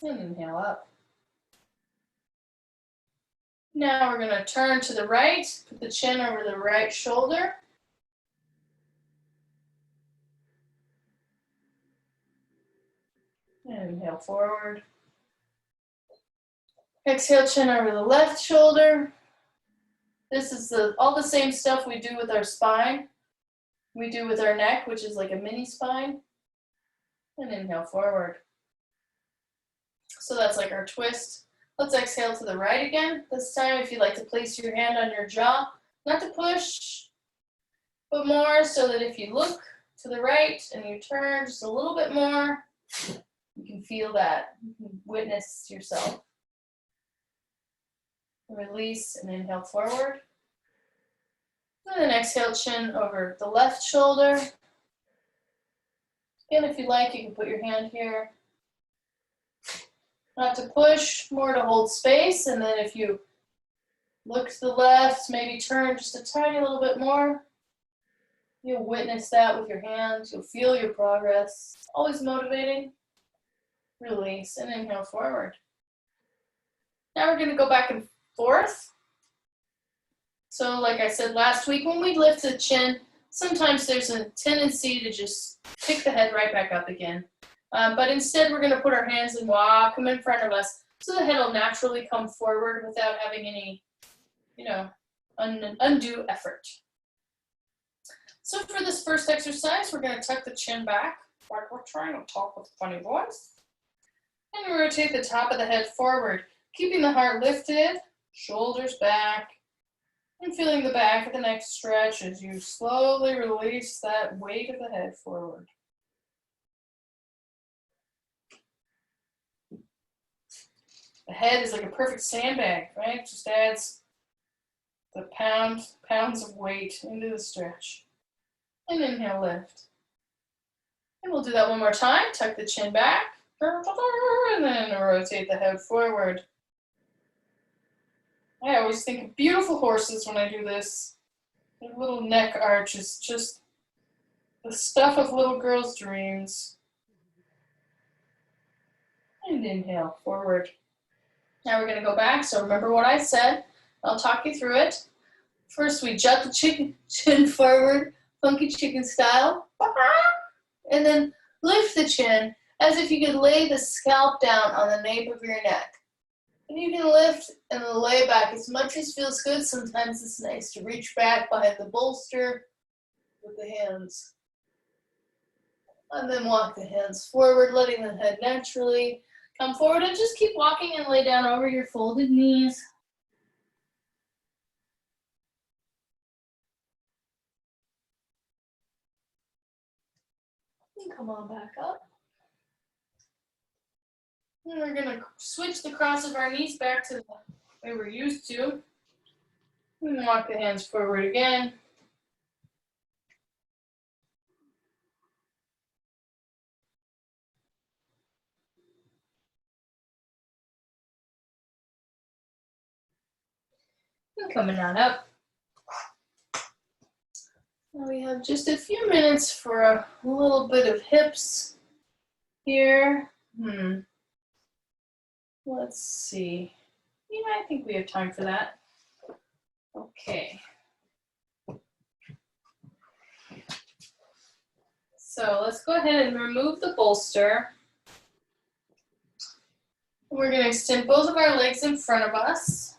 And inhale up. Now we're going to turn to the right, put the chin over the right shoulder. And inhale forward. Exhale, chin over the left shoulder. This is all the same stuff we do with our spine. We do with our neck, which is like a mini spine. And inhale forward. So that's like our twist. Let's exhale to the right again. This time, if you'd like to place your hand on your jaw, not to push, but more so that if you look to the right and you turn just a little bit more, you can feel that. You can witness yourself. Release and inhale forward. And then exhale, chin over the left shoulder. Again, if you like, you can put your hand here. Not to push, more to hold space. And then if you look to the left, maybe turn just a tiny little bit more. You'll witness that with your hands. You'll feel your progress. Always motivating. Release and inhale forward. Now we're going to go back and forth. So like I said last week, when we lift the chin, sometimes there's a tendency to just pick the head right back up again. But instead, we're going to put our hands and walk them in front of us so the head will naturally come forward without having any, undue effort. So for this first exercise, we're going to tuck the chin back, like we're trying to talk with a funny voice. And rotate the top of the head forward, keeping the heart lifted, shoulders back, and feeling the back of the neck stretch as you slowly release that weight of the head forward. The head is like a perfect sandbag, right? Just adds the pounds of weight into the stretch. And inhale, lift. And we'll do that one more time. Tuck the chin back. And then rotate the head forward. I always think of beautiful horses when I do this. Their little neck arch is just the stuff of little girls' dreams. And inhale, forward. Now we're going to go back. So remember what I said. I'll talk you through it. First, we jut the chin forward, funky chicken style. And then lift the chin as if you could lay the scalp down on the nape of your neck. And you can lift and lay back as much as feels good. Sometimes it's nice to reach back behind the bolster with the hands. And then walk the hands forward, letting the head naturally come forward. And just keep walking and lay down over your folded knees. And come on back up. And we're going to switch the cross of our knees back to the way we're used to. And walk the hands forward again. And coming on up. Now we have just a few minutes for a little bit of hips here. Let's see. Yeah, I think we have time for that. Okay. So let's go ahead and remove the bolster. We're going to extend both of our legs in front of us.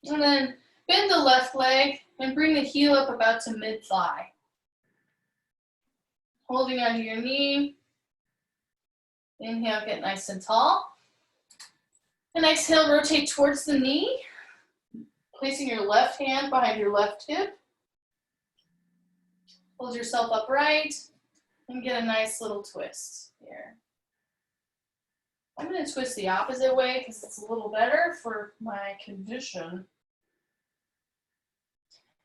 And then bend the left leg and bring the heel up about to mid-thigh. Holding onto your knee. Inhale, get nice and tall. And exhale, rotate towards the knee, placing your left hand behind your left hip. Hold yourself upright and get a nice little twist here. I'm going to twist the opposite way because it's a little better for my condition.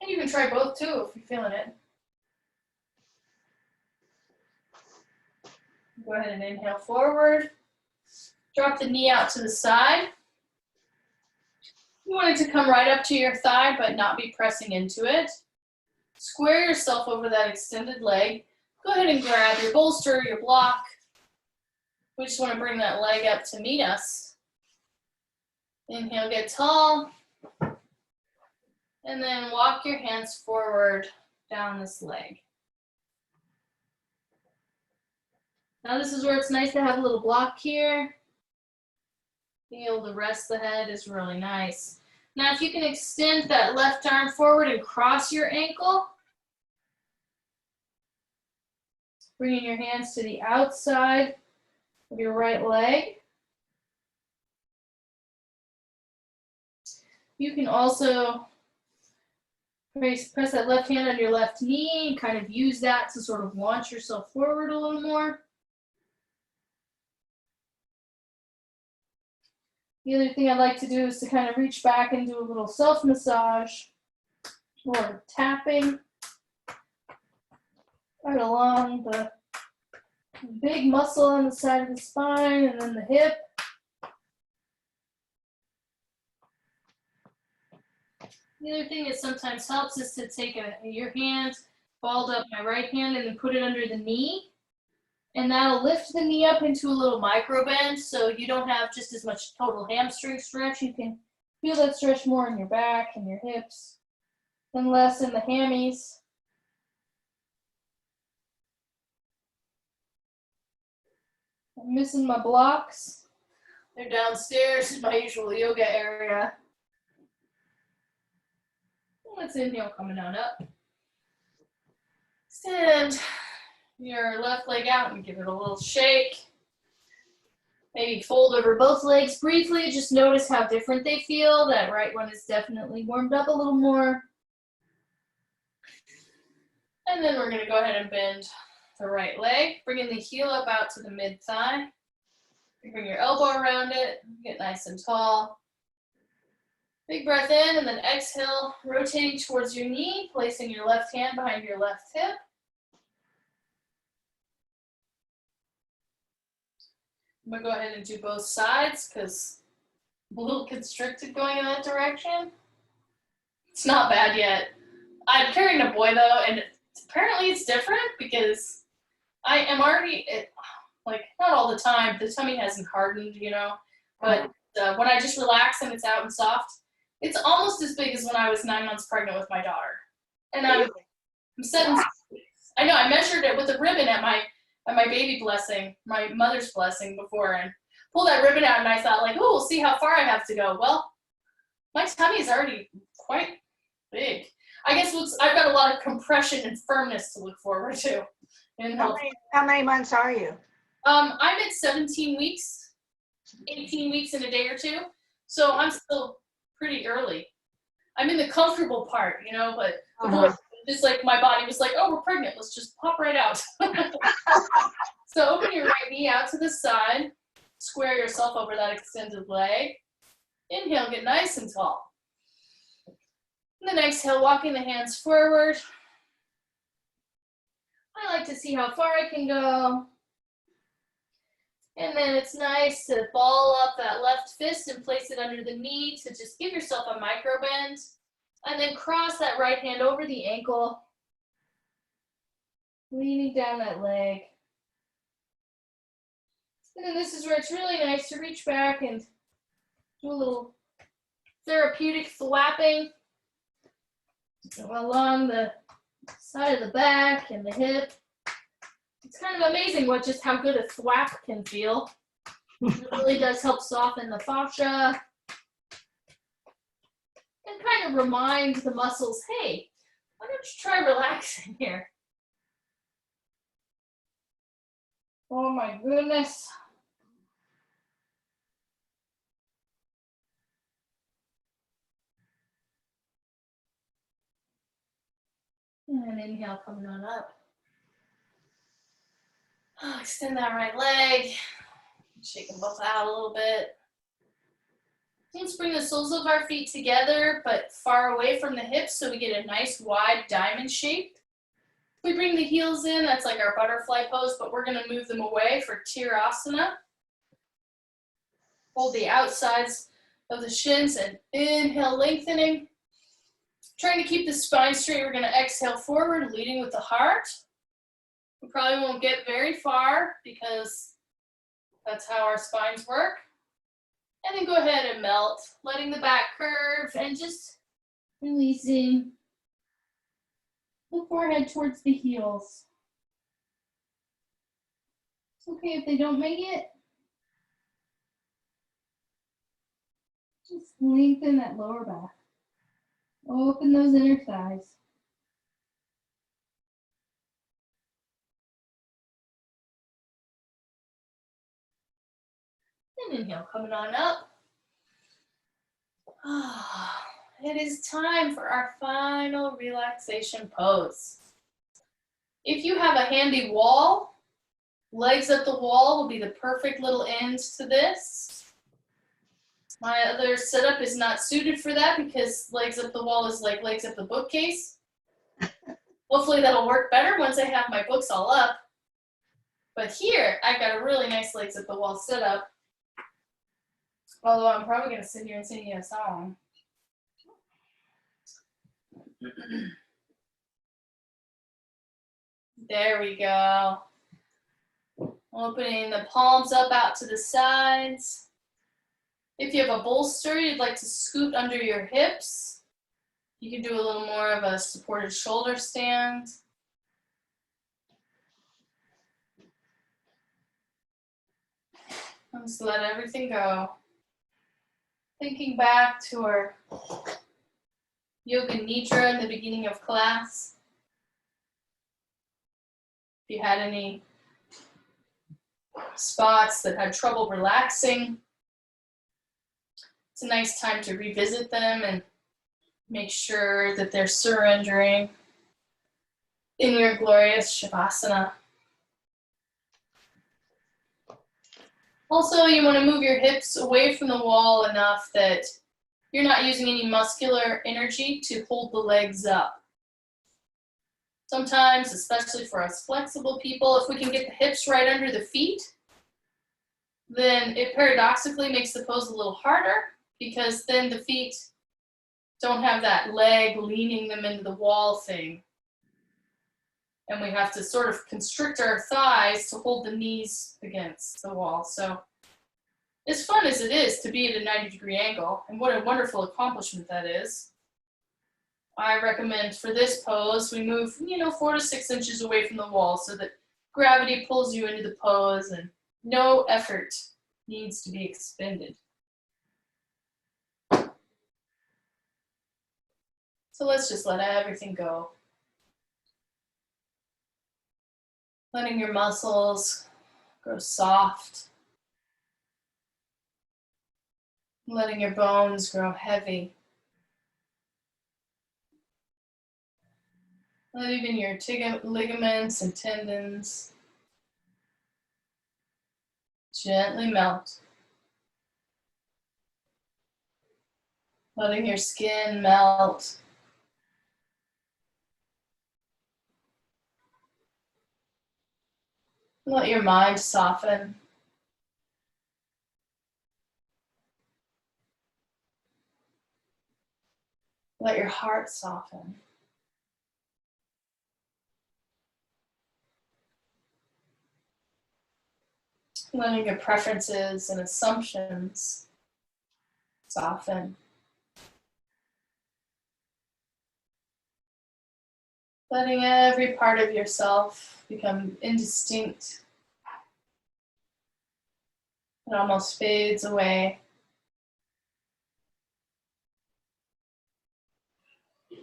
And you can try both too if you're feeling it. Go ahead and inhale forward. Drop the knee out to the side. You want it to come right up to your thigh, but not be pressing into it. Square yourself over that extended leg. Go ahead and grab your bolster, your block. We just want to bring that leg up to meet us. Inhale, get tall. And then walk your hands forward down this leg. Now this is where it's nice to have a little block here. Being able to rest the head is really nice. Now if you can extend that left arm forward and cross your ankle, bringing your hands to the outside of your right leg. You can also press that left hand on your left knee and kind of use that to sort of launch yourself forward a little more. The other thing I like to do is to kind of reach back and do a little self-massage or tapping right along the big muscle on the side of the spine and then the hip. The other thing that sometimes helps is to take your hand, balled up my right hand, and then put it under the knee. And that'll lift the knee up into a little micro bend so you don't have just as much total hamstring stretch. You can feel that stretch more in your back and your hips and less in the hammies. I'm missing my blocks. They're downstairs in my usual yoga area. Let's inhale, coming on up. Extend your left leg out and give it a little shake. Maybe fold over both legs briefly. Just notice how different they feel. That right one is definitely warmed up a little more. And then we're going to go ahead and bend the right leg, bringing the heel up out to the mid-thigh. Bring your elbow around it, get nice and tall. Big breath in and then exhale, rotating towards your knee, placing your left hand behind your left hip. I'm gonna go ahead and do both sides because I'm a little constricted going in that direction. It's not bad yet. I'm carrying a boy though, and apparently it's different because I am already, like, not all the time, the tummy hasn't hardened, you know, but when I just relax and it's out and soft, it's almost as big as when I was 9 months pregnant with my daughter. And I'm 7 weeks. I know, I measured it with a ribbon at my baby blessing, my mother's blessing before, and pulled that ribbon out and I thought, like, oh, we'll see how far I have to go. Well, my tummy is already quite big. I guess I've got a lot of compression and firmness to look forward to. How many months are you? I'm at 17 weeks, 18 weeks in a day or two. So I'm still pretty early. I'm in the comfortable part, you know, but just like my body was like, oh, we're pregnant. Let's just pop right out. So open your right knee out to the side. Square yourself over that extended leg. Inhale, get nice and tall. And then exhale, walking the hands forward. I like to see how far I can go. And then it's nice to ball up that left fist and place it under the knee to just give yourself a micro bend. And then cross that right hand over the ankle, leaning down that leg. And then this is where it's really nice to reach back and do a little therapeutic thwapping along the side of the back and the hip. It's kind of amazing just how good a thwap can feel. It really does help soften the fascia and kind of remind the muscles, hey, why don't you try relaxing here? Oh my goodness. And inhale, coming on up. Oh, extend that right leg. Shake them both out a little bit. Let's bring the soles of our feet together, but far away from the hips so we get a nice wide diamond shape. We bring the heels in, that's like our butterfly pose, but we're gonna move them away for Tirasana. Hold the outsides of the shins and inhale, lengthening. Trying to keep the spine straight, we're gonna exhale forward, leading with the heart. We probably won't get very far because that's how our spines work. And then go ahead and melt, letting the back curve and just releasing the forehead towards the heels. It's okay if they don't make it. Just lengthen that lower back. Open those inner thighs. And inhale, coming on up. It is time for our final relaxation pose. If you have a handy wall, legs at the wall will be the perfect little end to this. My other setup is not suited for that because legs up the wall is like legs up the bookcase. Hopefully that'll work better once I have my books all up. But here, I've got a really nice legs up the wall setup. Although I'm probably going to sit here and sing you a song. There we go. Opening the palms up out to the sides. If you have a bolster you'd like to scoot under your hips, you can do a little more of a supported shoulder stand. And just let everything go. Thinking back to our yoga nidra in the beginning of class. If you had any spots that had trouble relaxing, it's a nice time to revisit them and make sure that they're surrendering in your glorious Shavasana. Also, you want to move your hips away from the wall enough that you're not using any muscular energy to hold the legs up. Sometimes, especially for us flexible people, if we can get the hips right under the feet, then it paradoxically makes the pose a little harder because then the feet don't have that leg leaning them into the wall thing. And we have to sort of constrict our thighs to hold the knees against the wall. So as fun as it is to be at a 90-degree angle, and what a wonderful accomplishment that is, I recommend for this pose, we move, 4 to 6 inches away from the wall so that gravity pulls you into the pose and no effort needs to be expended. So let's just let everything go. Letting your muscles grow soft. Letting your bones grow heavy. Let even your ligaments and tendons gently melt. Letting your skin melt. Let your mind soften. Let your heart soften. Letting your preferences and assumptions soften. Letting every part of yourself become indistinct. It almost fades away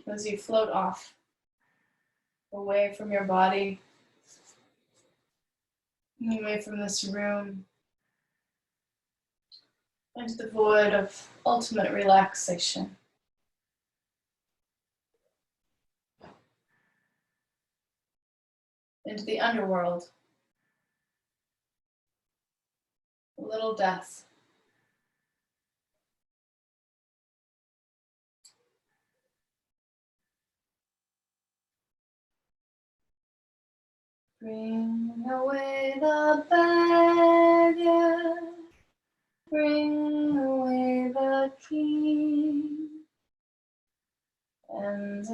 as you float off, away from your body, away from this room, into the void of ultimate relaxation. Into the underworld, a little death. Bring away the beggar, bring away the king, and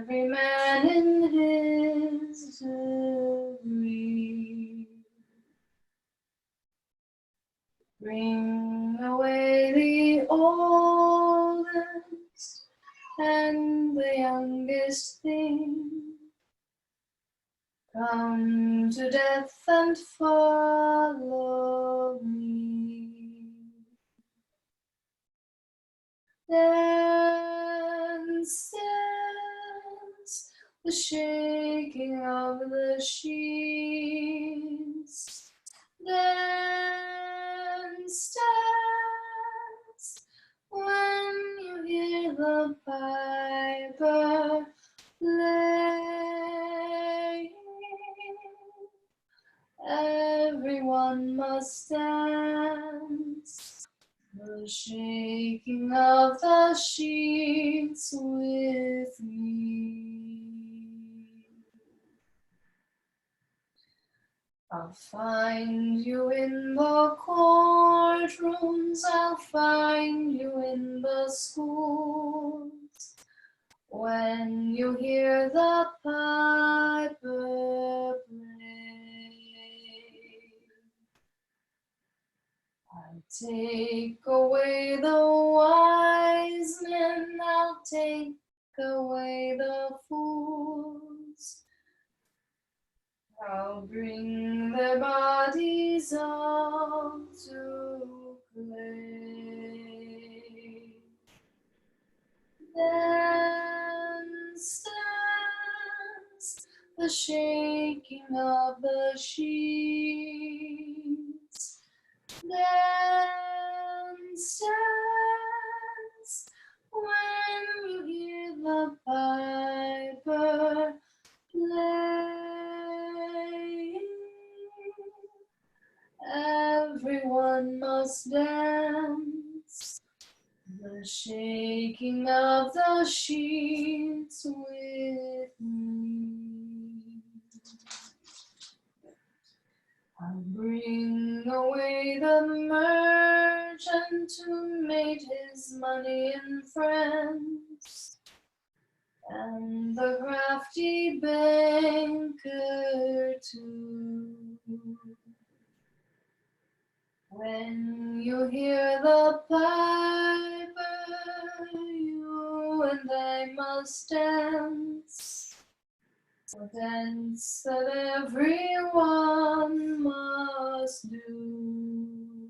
every man in his degree. Bring away the oldest and the youngest thing. Come to death and follow me. Dance, dance, the shaking of the sheets. Dance, dance, when you hear the piper playing. Everyone must dance, the shaking of the sheets with me. I'll find you in the courtrooms, I'll find you in the schools. When you hear the piper play, I'll take away the wise men, I'll take away the fools. I'll bring their bodies all to play. Dance, dance, the shaking of the sheets. Dance, dance, when you hear the piper playing. Everyone must dance, the The shaking of the sheets with me. I'll bring away the merchant who made his money in France, and the crafty banker too. When you hear the piper, you and I must dance, a dance that everyone must do.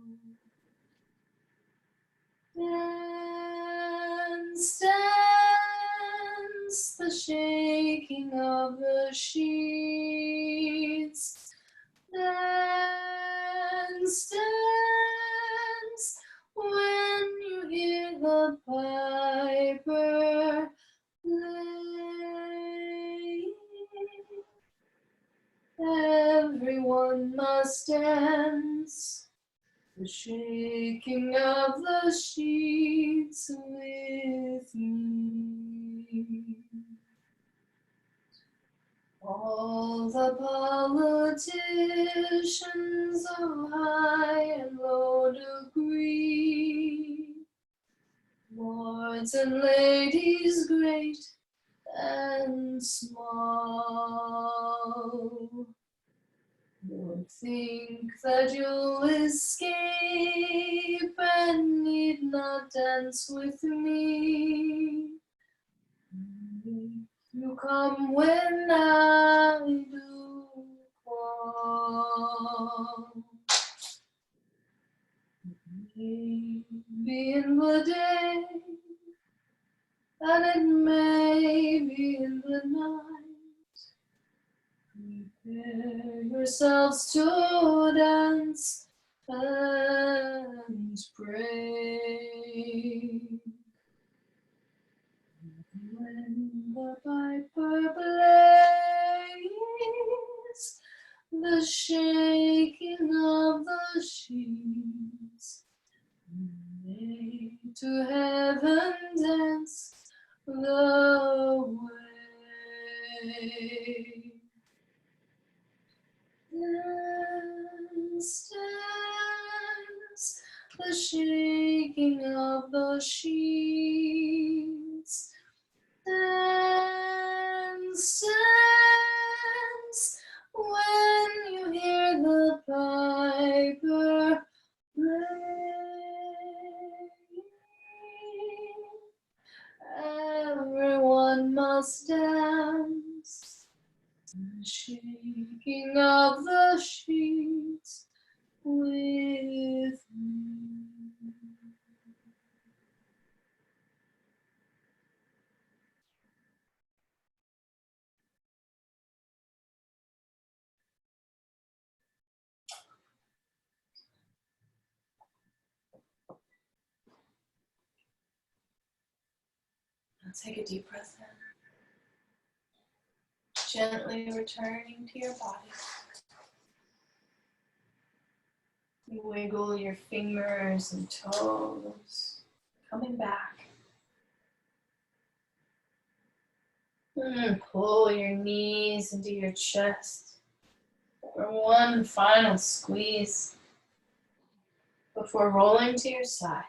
Dance, dance, the shaking of the sheets. Dance, dance, when you hear the piper play. Everyone must dance, the shaking of the sheets with me. All the politicians of high and low degree, lords and ladies great and small, you'll think that you'll escape and need not dance with me. You come when I do call. Maybe in the day, and it may be in the night. Prepare yourselves to dance and pray. When the piper plays, the shaking of the sheets, may to heaven dance the way. Dance, dance, the shaking of the sheets. Dance, dance, when you hear the piper play. Everyone must dance, the shaking of the sheets with me. Now take a deep breath in. Gently returning to your body. You wiggle your fingers and toes, coming back. And pull your knees into your chest for one final squeeze before rolling to your side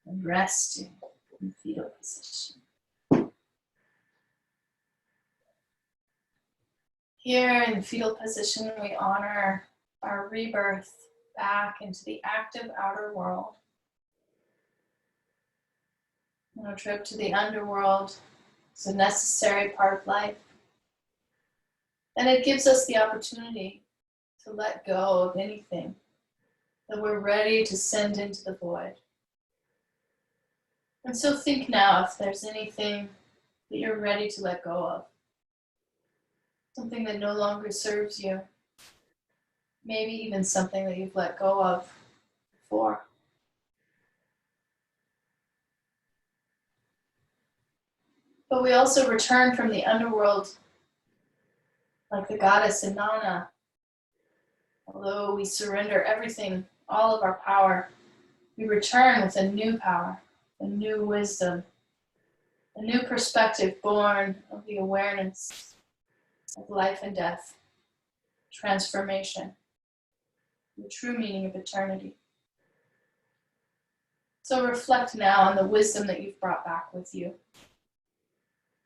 and resting in fetal position. Here in fetal position, we honor our rebirth back into the active outer world. A trip to the underworld is a necessary part of life. And it gives us the opportunity to let go of anything that we're ready to send into the void. And so think now if there's anything that you're ready to let go of. Something that no longer serves you. Maybe even something that you've let go of before. But we also return from the underworld like the goddess Inanna. Although we surrender everything, all of our power, we return with a new power, a new wisdom, a new perspective born of the awareness of life and death, transformation, the true meaning of eternity. So reflect now on the wisdom that you've brought back with you.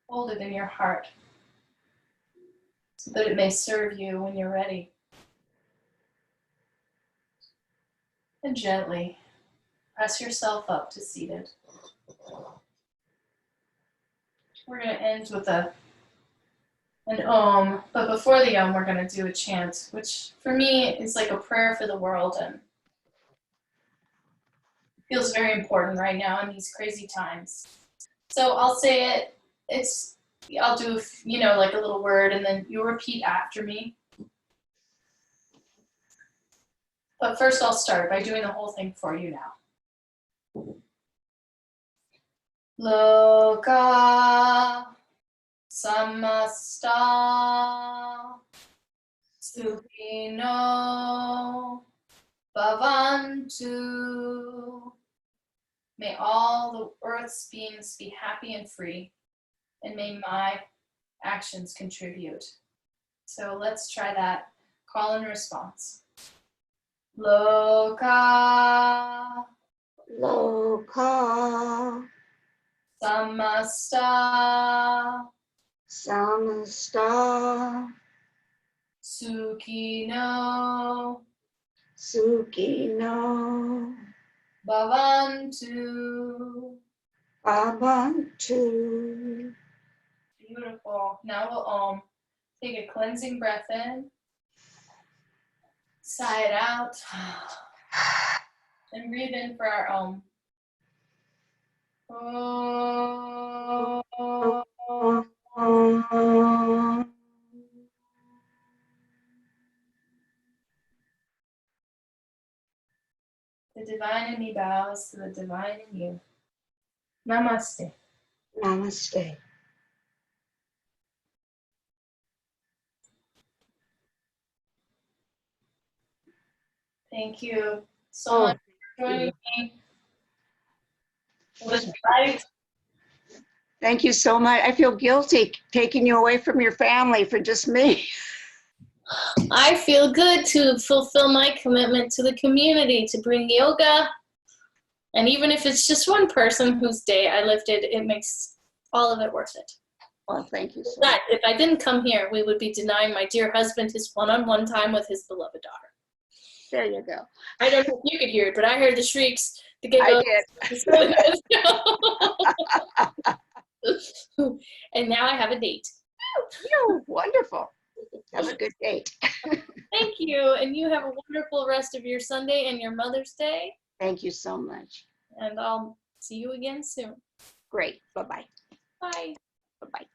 Hold it in your heart so that it may serve you when you're ready. And gently press yourself up to seated. We're going to end with an Om, but before the Om, we're going to do a chant, which for me is like a prayer for the world and feels very important right now in these crazy times. So I'll say it. I'll do, like a little word, and then you'll repeat after me. But first I'll start by doing the whole thing for you now. Loka samasta sukhino bhavantu. May all the earth's beings be happy and free, and may my actions contribute. So let's try that. Call and response. Loka Loka samasta samasta sukhino sukhino bhavantu. bhavantu. Beautiful. Now we'll Om. Take a cleansing breath in. Sigh it out. And breathe in for our Om. Om. The divine in me bows to the divine in you. Namaste. Namaste. Thank you so much for joining me. It was right. Thank you so much. I feel guilty taking you away from your family for just me. I feel good to fulfill my commitment to the community, to bring yoga. And even if it's just one person whose day I lifted, it makes all of it worth it. Well, thank you so But much. if I didn't come here, we would be denying my dear husband his one-on-one time with his beloved daughter. There you go. I don't know if you could hear it, but I heard the shrieks, the I giggles. did. And now I have a date. Phew, wonderful. Have a good date. Thank you. And you have a wonderful rest of your Sunday and your Mother's Day. Thank you so much. And I'll see you again soon. Great. Bye-bye. Bye. Bye-bye.